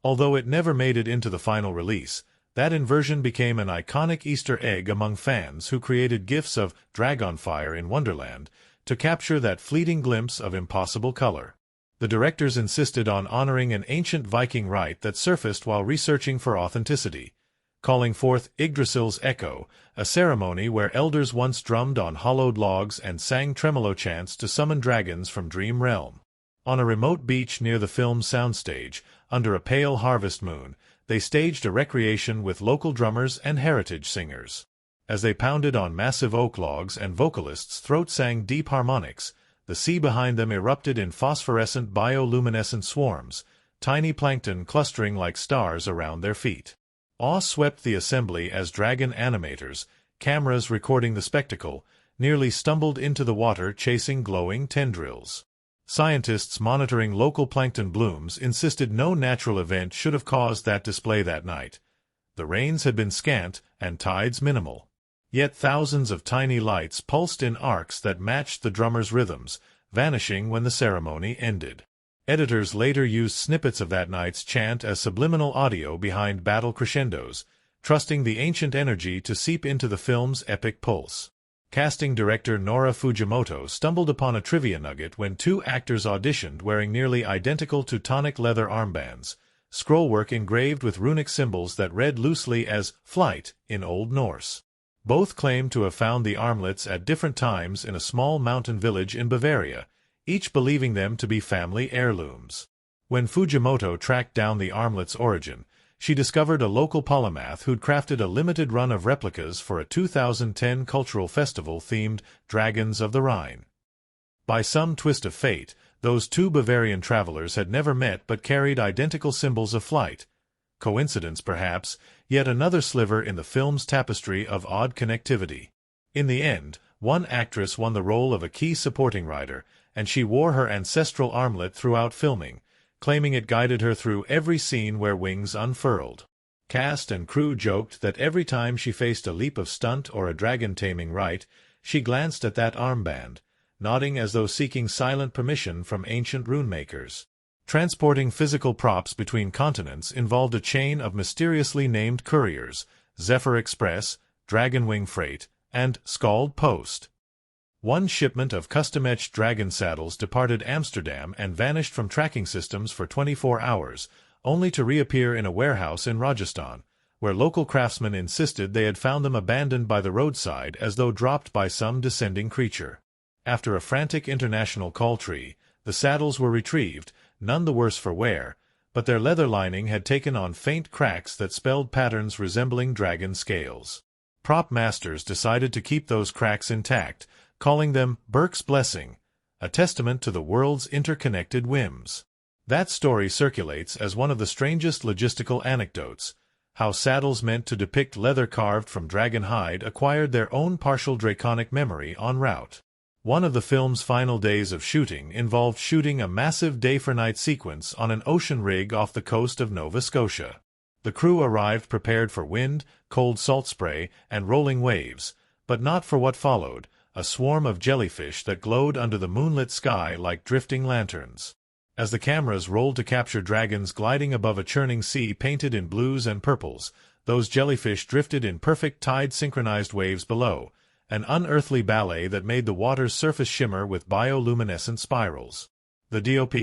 Although it never made it into the final release, that inversion became an iconic Easter egg among fans who created GIFs of Dragonfire in Wonderland to capture that fleeting glimpse of impossible color. The directors insisted on honoring an ancient Viking rite that surfaced while researching for authenticity, calling forth Yggdrasil's Echo, a ceremony where elders once drummed on hollowed logs and sang tremolo chants to summon dragons from Dream Realm. On a remote beach near the film's soundstage, under a pale harvest moon, they staged a recreation with local drummers and heritage singers. As they pounded on massive oak logs and vocalists throat-sang deep harmonics, the sea behind them erupted in phosphorescent bioluminescent swarms, tiny plankton clustering like stars around their feet. Awe swept the assembly as dragon animators, cameras recording the spectacle, nearly stumbled into the water chasing glowing tendrils. Scientists monitoring local plankton blooms insisted no natural event should have caused that display that night. The rains had been scant and tides minimal. Yet thousands of tiny lights pulsed in arcs that matched the drummers' rhythms, vanishing when the ceremony ended. Editors later used snippets of that night's chant as subliminal audio behind battle crescendos, trusting the ancient energy to seep into the film's epic pulse. Casting director Nora Fujimoto stumbled upon a trivia nugget when two actors auditioned wearing nearly identical Teutonic leather armbands, scrollwork engraved with runic symbols that read loosely as "flight" in Old Norse. Both claimed to have found the armlets at different times in a small mountain village in Bavaria, each believing them to be family heirlooms. When Fujimoto tracked down the armlet's origin, she discovered a local polymath who'd crafted a limited run of replicas for a 2010 cultural festival themed Dragons of the Rhine. By some twist of fate, those two Bavarian travelers had never met but carried identical symbols of flight. Coincidence, perhaps, yet another sliver in the film's tapestry of odd connectivity. In the end, one actress won the role of a key supporting writer, and she wore her ancestral armlet throughout filming, claiming it guided her through every scene where wings unfurled. Cast and crew joked that every time she faced a leap of stunt or a dragon-taming rite, she glanced at that armband, nodding as though seeking silent permission from ancient rune-makers. Transporting physical props between continents involved a chain of mysteriously named couriers, Zephyr Express, Dragonwing Freight, and Scald Post. One shipment of custom-etched dragon saddles departed Amsterdam and vanished from tracking systems for 24 hours, only to reappear in a warehouse in Rajasthan, where local craftsmen insisted they had found them abandoned by the roadside as though dropped by some descending creature. After a frantic international call tree, the saddles were retrieved, none the worse for wear, but their leather lining had taken on faint cracks that spelled patterns resembling dragon scales. Prop masters decided to keep those cracks intact, calling them Burke's Blessing, a testament to the world's interconnected whims. That story circulates as one of the strangest logistical anecdotes, how saddles meant to depict leather carved from dragon hide acquired their own partial draconic memory en route. One of the film's final days of shooting involved shooting a massive day-for-night sequence on an ocean rig off the coast of Nova Scotia. The crew arrived prepared for wind, cold salt spray, and rolling waves, but not for what followed, a swarm of jellyfish that glowed under the moonlit sky like drifting lanterns. As the cameras rolled to capture dragons gliding above a churning sea painted in blues and purples, those jellyfish drifted in perfect tide-synchronized waves below, an unearthly ballet that made the water's surface shimmer with bioluminescent spirals. The DOP,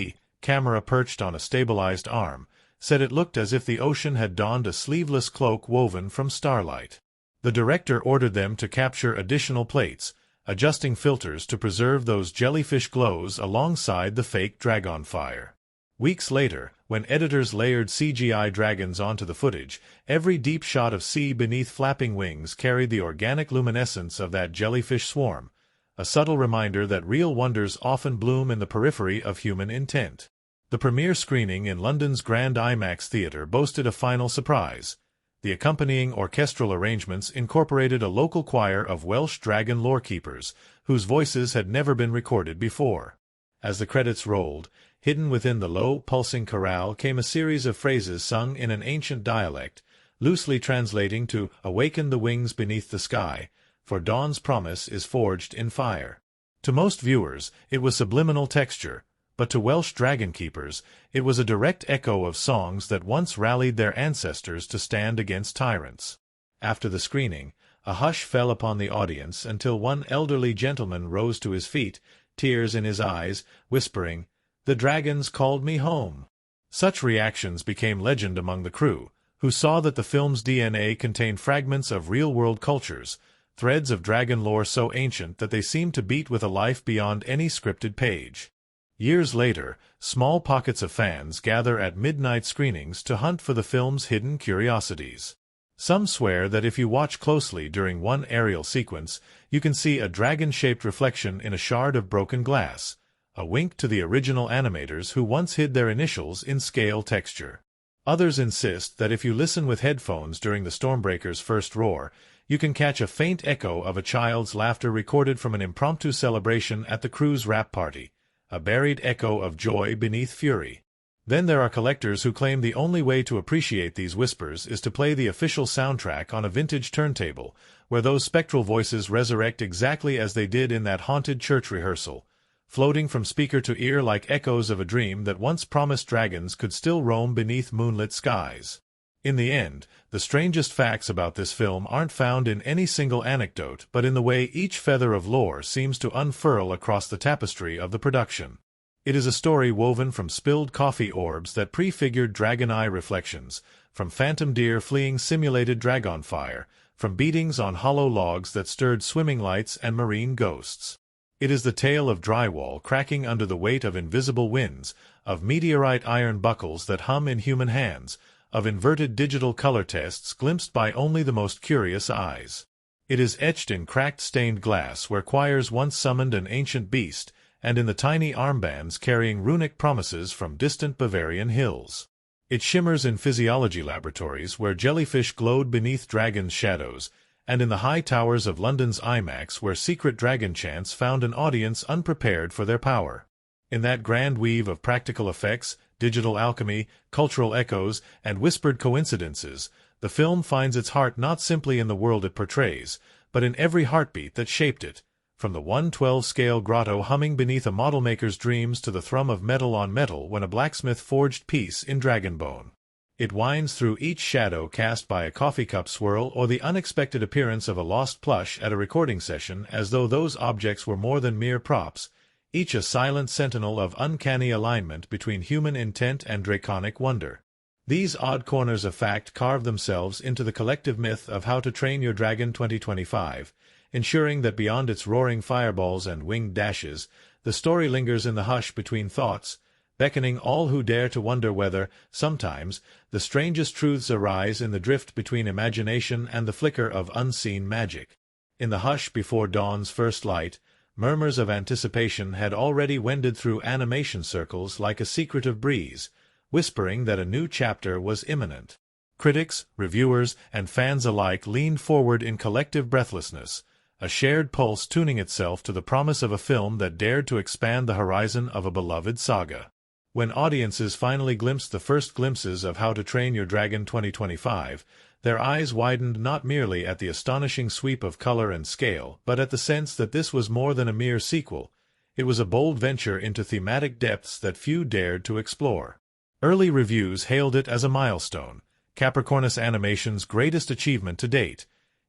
camera perched on a stabilized arm, said it looked as if the ocean had donned a sleeveless cloak woven from starlight. The director ordered them to capture additional plates, adjusting filters to preserve those jellyfish glows alongside the fake dragon fire. Weeks later, when editors layered CGI dragons onto the footage, every deep shot of sea beneath flapping wings carried the organic luminescence of that jellyfish swarm, a subtle reminder that real wonders often bloom in the periphery of human intent. The premiere screening in London's Grand IMAX Theatre boasted a final surprise. The accompanying orchestral arrangements incorporated a local choir of Welsh dragon lorekeepers, whose voices had never been recorded before. As the credits rolled, hidden within the low, pulsing chorale came a series of phrases sung in an ancient dialect, loosely translating to "Awaken the wings beneath the sky, for dawn's promise is forged in fire." To most viewers, it was subliminal texture, but to Welsh dragon keepers, it was a direct echo of songs that once rallied their ancestors to stand against tyrants. After the screening, a hush fell upon the audience until one elderly gentleman rose to his feet, tears in his eyes, whispering, "The dragons called me home." Such reactions became legend among the crew, who saw that the film's DNA contained fragments of real-world cultures, threads of dragon lore so ancient that they seemed to beat with a life beyond any scripted page. Years later, small pockets of fans gather at midnight screenings to hunt for the film's hidden curiosities. Some swear that if you watch closely during one aerial sequence, you can see a dragon-shaped reflection in a shard of broken glass, a wink to the original animators who once hid their initials in scale texture. Others insist that if you listen with headphones during the Stormbreaker's first roar, you can catch a faint echo of a child's laughter recorded from an impromptu celebration at the crew's wrap party, a buried echo of joy beneath fury. Then there are collectors who claim the only way to appreciate these whispers is to play the official soundtrack on a vintage turntable, where those spectral voices resurrect exactly as they did in that haunted church rehearsal, floating from speaker to ear like echoes of a dream that once promised dragons could still roam beneath moonlit skies. In the end, the strangest facts about this film aren't found in any single anecdote but in the way each feather of lore seems to unfurl across the tapestry of the production. It is a story woven from spilled coffee orbs that prefigured dragon eye reflections, from phantom deer fleeing simulated dragon fire, from beatings on hollow logs that stirred swimming lights and marine ghosts. It is the tale of drywall cracking under the weight of invisible winds, of meteorite iron buckles that hum in human hands, of inverted digital color tests glimpsed by only the most curious eyes. It is etched in cracked stained glass where choirs once summoned an ancient beast, and in the tiny armbands carrying runic promises from distant Bavarian hills. It shimmers in physiology laboratories where jellyfish glowed beneath dragons' shadows, and in the high towers of London's IMAX where secret dragon chants found an audience unprepared for their power. In that grand weave of practical effects, digital alchemy, cultural echoes, and whispered coincidences, the film finds its heart not simply in the world it portrays, but in every heartbeat that shaped it, from the 1/12-scale grotto humming beneath a model maker's dreams to the thrum of metal on metal when a blacksmith forged peace in dragonbone. It winds through each shadow cast by a coffee cup swirl or the unexpected appearance of a lost plush at a recording session as though those objects were more than mere props, each a silent sentinel of uncanny alignment between human intent and draconic wonder. These odd corners of fact carve themselves into the collective myth of How to Train Your Dragon 2025, ensuring that beyond its roaring fireballs and winged dashes, the story lingers in the hush between thoughts, beckoning all who dare to wonder whether, sometimes, the strangest truths arise in the drift between imagination and the flicker of unseen magic. In the hush before dawn's first light, murmurs of anticipation had already wended through animation circles like a secretive breeze, whispering that a new chapter was imminent. Critics, reviewers, and fans alike leaned forward in collective breathlessness, a shared pulse tuning itself to the promise of a film that dared to expand the horizon of a beloved saga. When audiences finally glimpsed the first glimpses of How to Train Your Dragon 2025, their eyes widened not merely at the astonishing sweep of color and scale, but at the sense that this was more than a mere sequel. It was a bold venture into thematic depths that few dared to explore. Early reviews hailed it as a milestone, Capricornus Animation's greatest achievement to date.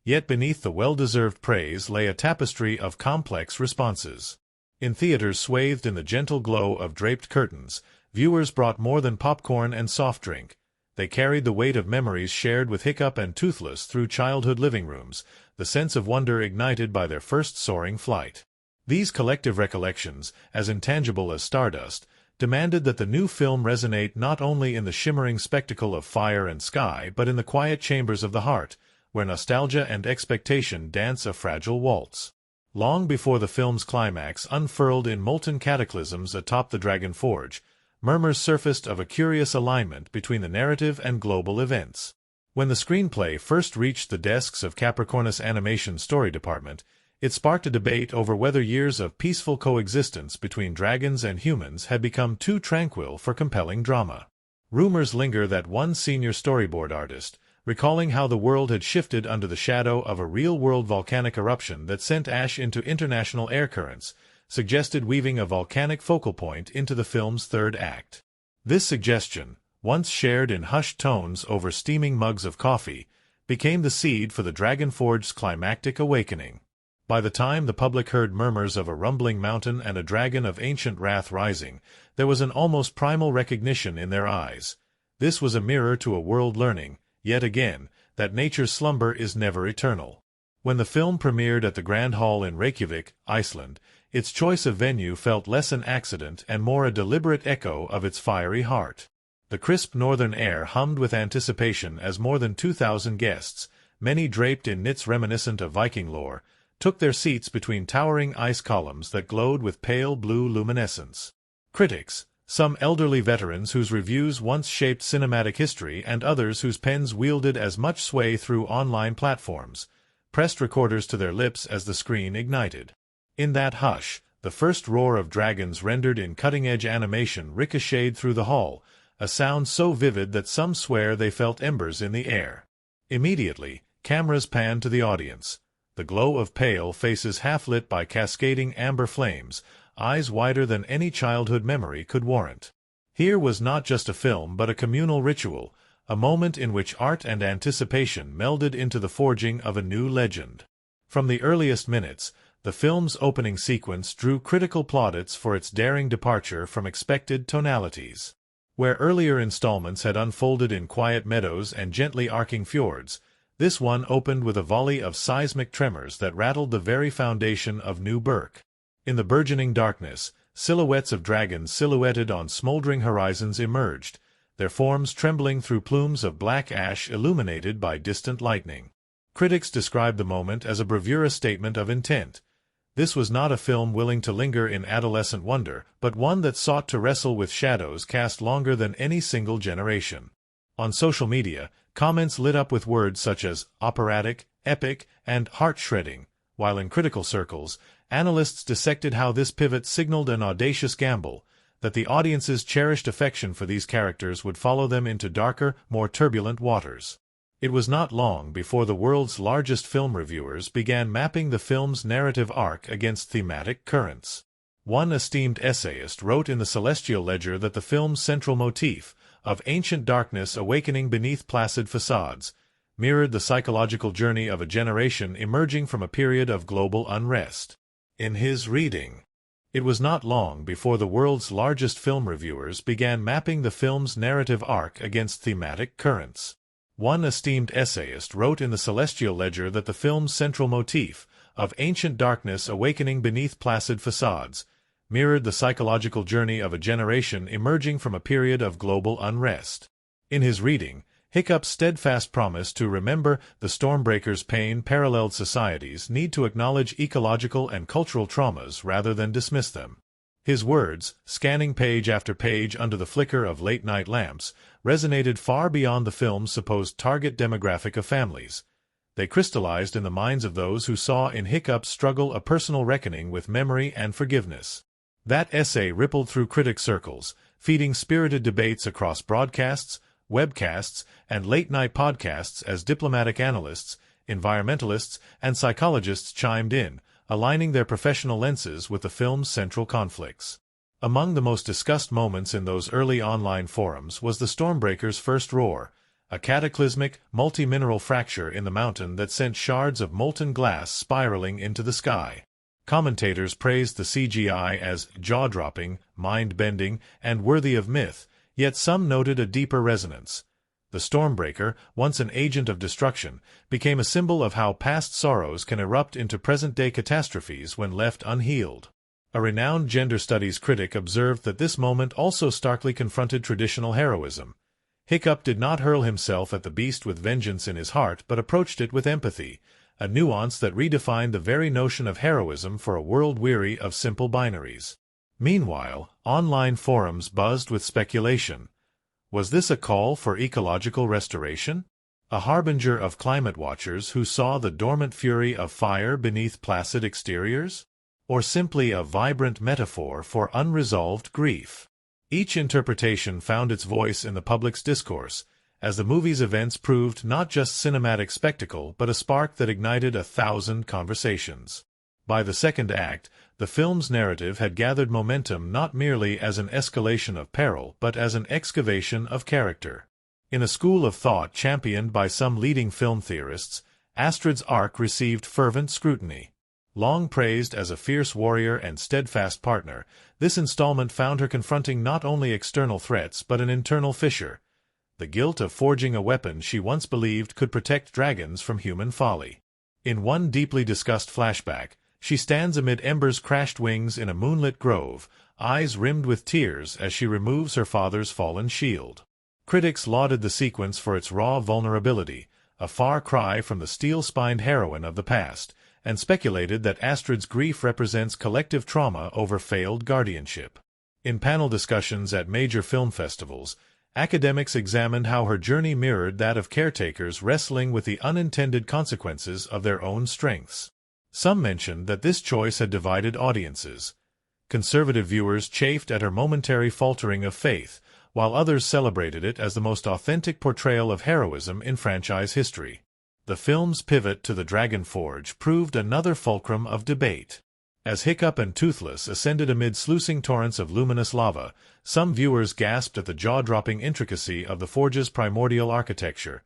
Yet beneath the well-deserved praise lay a tapestry of complex responses. In theaters swathed in the gentle glow of draped curtains, viewers brought more than popcorn and soft drink. They carried the weight of memories shared with Hiccup and Toothless through childhood living rooms, the sense of wonder ignited by their first soaring flight. These collective recollections, as intangible as stardust, demanded that the new film resonate not only in the shimmering spectacle of fire and sky but in the quiet chambers of the heart, where nostalgia and expectation dance a fragile waltz. Long before the film's climax unfurled in molten cataclysms atop the Dragon Forge, murmurs surfaced of a curious alignment between the narrative and global events. When the screenplay first reached the desks of Capricornus Animation Story Department, it sparked a debate over whether years of peaceful coexistence between dragons and humans had become too tranquil for compelling drama. Rumors linger that one senior storyboard artist, recalling how the world had shifted under the shadow of a real-world volcanic eruption that sent ash into international air currents, suggested weaving a volcanic focal point into the film's third act. This suggestion, once shared in hushed tones over steaming mugs of coffee, became the seed for the Dragon Forge's climactic awakening. By the time the public heard murmurs of a rumbling mountain and a dragon of ancient wrath rising, there was an almost primal recognition in their eyes. This was a mirror to a world learning, yet again, that nature's slumber is never eternal. When the film premiered at the Grand Hall in Reykjavik, Iceland, its choice of venue felt less an accident and more a deliberate echo of its fiery heart. The crisp northern air hummed with anticipation as more than 2,000 guests, many draped in knits reminiscent of Viking lore, took their seats between towering ice columns that glowed with pale blue luminescence. Critics, some elderly veterans whose reviews once shaped cinematic history and others whose pens wielded as much sway through online platforms, pressed recorders to their lips as the screen ignited. In that hush, the first roar of dragons rendered in cutting-edge animation ricocheted through the hall, a sound so vivid that some swear they felt embers in the air. Immediately, cameras panned to the audience. The glow of pale faces half-lit by cascading amber flames, eyes wider than any childhood memory could warrant. Here was not just a film but a communal ritual, a moment in which art and anticipation melded into the forging of a new legend. From the earliest minutes, the film's opening sequence drew critical plaudits for its daring departure from expected tonalities. Where earlier installments had unfolded in quiet meadows and gently arcing fjords, this one opened with a volley of seismic tremors that rattled the very foundation of New Berk. In the burgeoning darkness, silhouettes of dragons silhouetted on smoldering horizons emerged, their forms trembling through plumes of black ash illuminated by distant lightning. Critics described the moment as a bravura statement of intent. This was not a film willing to linger in adolescent wonder, but one that sought to wrestle with shadows cast longer than any single generation. On social media, comments lit up with words such as operatic, epic, and heart-shredding, while in critical circles, analysts dissected how this pivot signaled an audacious gamble, that the audience's cherished affection for these characters would follow them into darker, more turbulent waters. It was not long before the world's largest film reviewers began mapping the film's narrative arc against thematic currents. One esteemed essayist wrote in the Celestial Ledger that the film's central motif, of ancient darkness awakening beneath placid facades, mirrored the psychological journey of a generation emerging from a period of global unrest. In his reading, it was not long before the world's largest film reviewers began mapping the film's narrative arc against thematic currents. One esteemed essayist wrote in the Celestial Ledger that the film's central motif, of ancient darkness awakening beneath placid facades, mirrored the psychological journey of a generation emerging from a period of global unrest. In his reading, Hiccup's steadfast promise to remember the Stormbreaker's pain-paralleled societies need to acknowledge ecological and cultural traumas rather than dismiss them. His words, scanning page after page under the flicker of late-night lamps, resonated far beyond the film's supposed target demographic of families. They crystallized in the minds of those who saw in Hiccup's struggle a personal reckoning with memory and forgiveness. That essay rippled through critic circles, feeding spirited debates across broadcasts, webcasts, and late-night podcasts as diplomatic analysts, environmentalists, and psychologists chimed in, aligning their professional lenses with the film's central conflicts. Among the most discussed moments in those early online forums was the Stormbreaker's first roar, a cataclysmic, multi-mineral fracture in the mountain that sent shards of molten glass spiraling into the sky. Commentators praised the CGI as jaw-dropping, mind-bending, and worthy of myth, yet some noted a deeper resonance. The Stormbreaker, once an agent of destruction, became a symbol of how past sorrows can erupt into present-day catastrophes when left unhealed. A renowned gender studies critic observed that this moment also starkly confronted traditional heroism. Hiccup did not hurl himself at the beast with vengeance in his heart but approached it with empathy, a nuance that redefined the very notion of heroism for a world weary of simple binaries. Meanwhile, online forums buzzed with speculation. Was this a call for ecological restoration? A harbinger of climate watchers who saw the dormant fury of fire beneath placid exteriors? Or simply a vibrant metaphor for unresolved grief? Each interpretation found its voice in the public's discourse, as the movie's events proved not just cinematic spectacle but a spark that ignited 1,000 conversations. By the second act, the film's narrative had gathered momentum not merely as an escalation of peril but as an excavation of character. In a school of thought championed by some leading film theorists, Astrid's arc received fervent scrutiny. Long praised as a fierce warrior and steadfast partner, this installment found her confronting not only external threats but an internal fissure: the guilt of forging a weapon she once believed could protect dragons from human folly. In one deeply discussed flashback, she stands amid Ember's crashed wings in a moonlit grove, eyes rimmed with tears as she removes her father's fallen shield. Critics lauded the sequence for its raw vulnerability, a far cry from the steel-spined heroine of the past, and speculated that Astrid's grief represents collective trauma over failed guardianship. In panel discussions at major film festivals, academics examined how her journey mirrored that of caretakers wrestling with the unintended consequences of their own strengths. Some mentioned that this choice had divided audiences. Conservative viewers chafed at her momentary faltering of faith, while others celebrated it as the most authentic portrayal of heroism in franchise history. The film's pivot to the Dragon Forge proved another fulcrum of debate. As Hiccup and Toothless ascended amid sluicing torrents of luminous lava, some viewers gasped at the jaw-dropping intricacy of the forge's primordial architecture.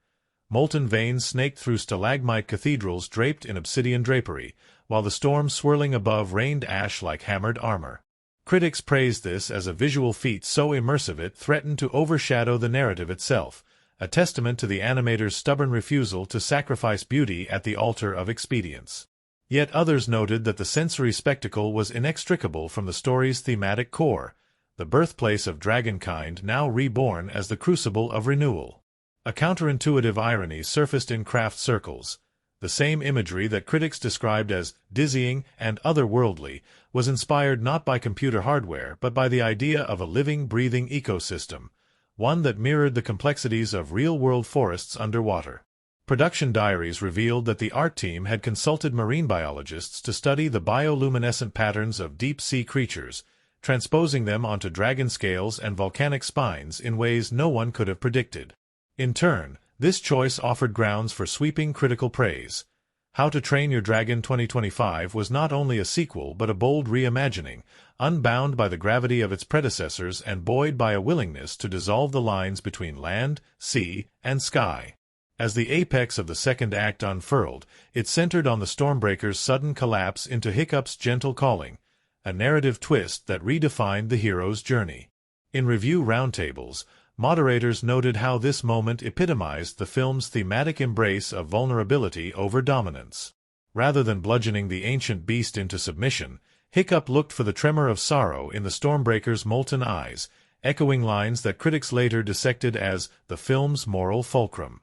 Molten veins snaked through stalagmite cathedrals draped in obsidian drapery, while the storm swirling above rained ash like hammered armor. Critics praised this as a visual feat so immersive it threatened to overshadow the narrative itself, a testament to the animator's stubborn refusal to sacrifice beauty at the altar of expedience. Yet others noted that the sensory spectacle was inextricable from the story's thematic core, the birthplace of dragonkind now reborn as the crucible of renewal. A counterintuitive irony surfaced in craft circles. The same imagery that critics described as dizzying and otherworldly was inspired not by computer hardware but by the idea of a living, breathing ecosystem, one that mirrored the complexities of real-world forests underwater. Production diaries revealed that the art team had consulted marine biologists to study the bioluminescent patterns of deep-sea creatures, transposing them onto dragon scales and volcanic spines in ways no one could have predicted. In turn, this choice offered grounds for sweeping critical praise. How to Train Your Dragon 2025 was not only a sequel but a bold reimagining, unbound by the gravity of its predecessors and buoyed by a willingness to dissolve the lines between land, sea, and sky. As the apex of the second act unfurled, it centered on the Stormbreaker's sudden collapse into Hiccup's gentle calling, a narrative twist that redefined the hero's journey. In review roundtables, moderators noted how this moment epitomized the film's thematic embrace of vulnerability over dominance. Rather than bludgeoning the ancient beast into submission, Hiccup looked for the tremor of sorrow in the Stormbreaker's molten eyes, echoing lines that critics later dissected as the film's moral fulcrum.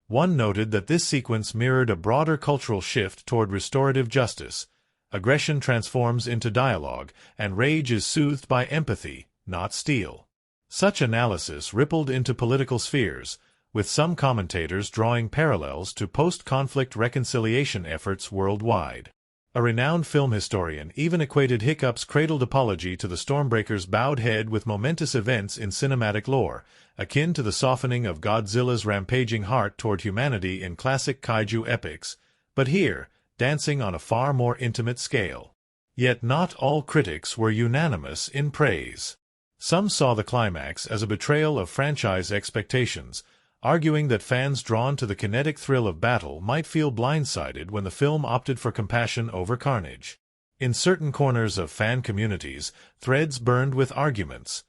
One noted that this sequence mirrored a broader cultural shift toward restorative justice. Aggression transforms into dialogue, and rage is soothed by empathy, not steel. Such analysis rippled into political spheres, with some commentators drawing parallels to post-conflict reconciliation efforts worldwide. A renowned film historian even equated Hiccup's cradled apology to the Stormbreaker's bowed head with momentous events in cinematic lore, akin to the softening of Godzilla's rampaging heart toward humanity in classic kaiju epics, but here, dancing on a far more intimate scale. Yet not all critics were unanimous in praise. Some saw the climax as a betrayal of franchise expectations, arguing that fans drawn to the kinetic thrill of battle might feel blindsided when the film opted for compassion over carnage. In certain corners of fan communities, threads burned with arguments.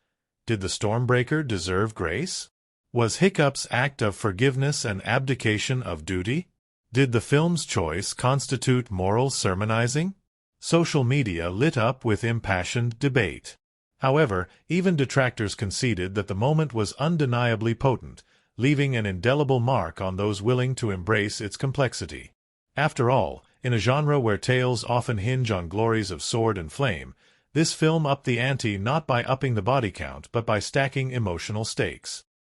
Did the Stormbreaker deserve grace? Was Hiccup's act of forgiveness an abdication of duty? Did the film's choice constitute moral sermonizing? Social media lit up with impassioned debate. However, even detractors conceded that the moment was undeniably potent, leaving an indelible mark on those willing to embrace its complexity. After all, in a genre where tales often hinge on glories of sword and flame, this film upped the ante not by upping the body count but by stacking emotional stakes.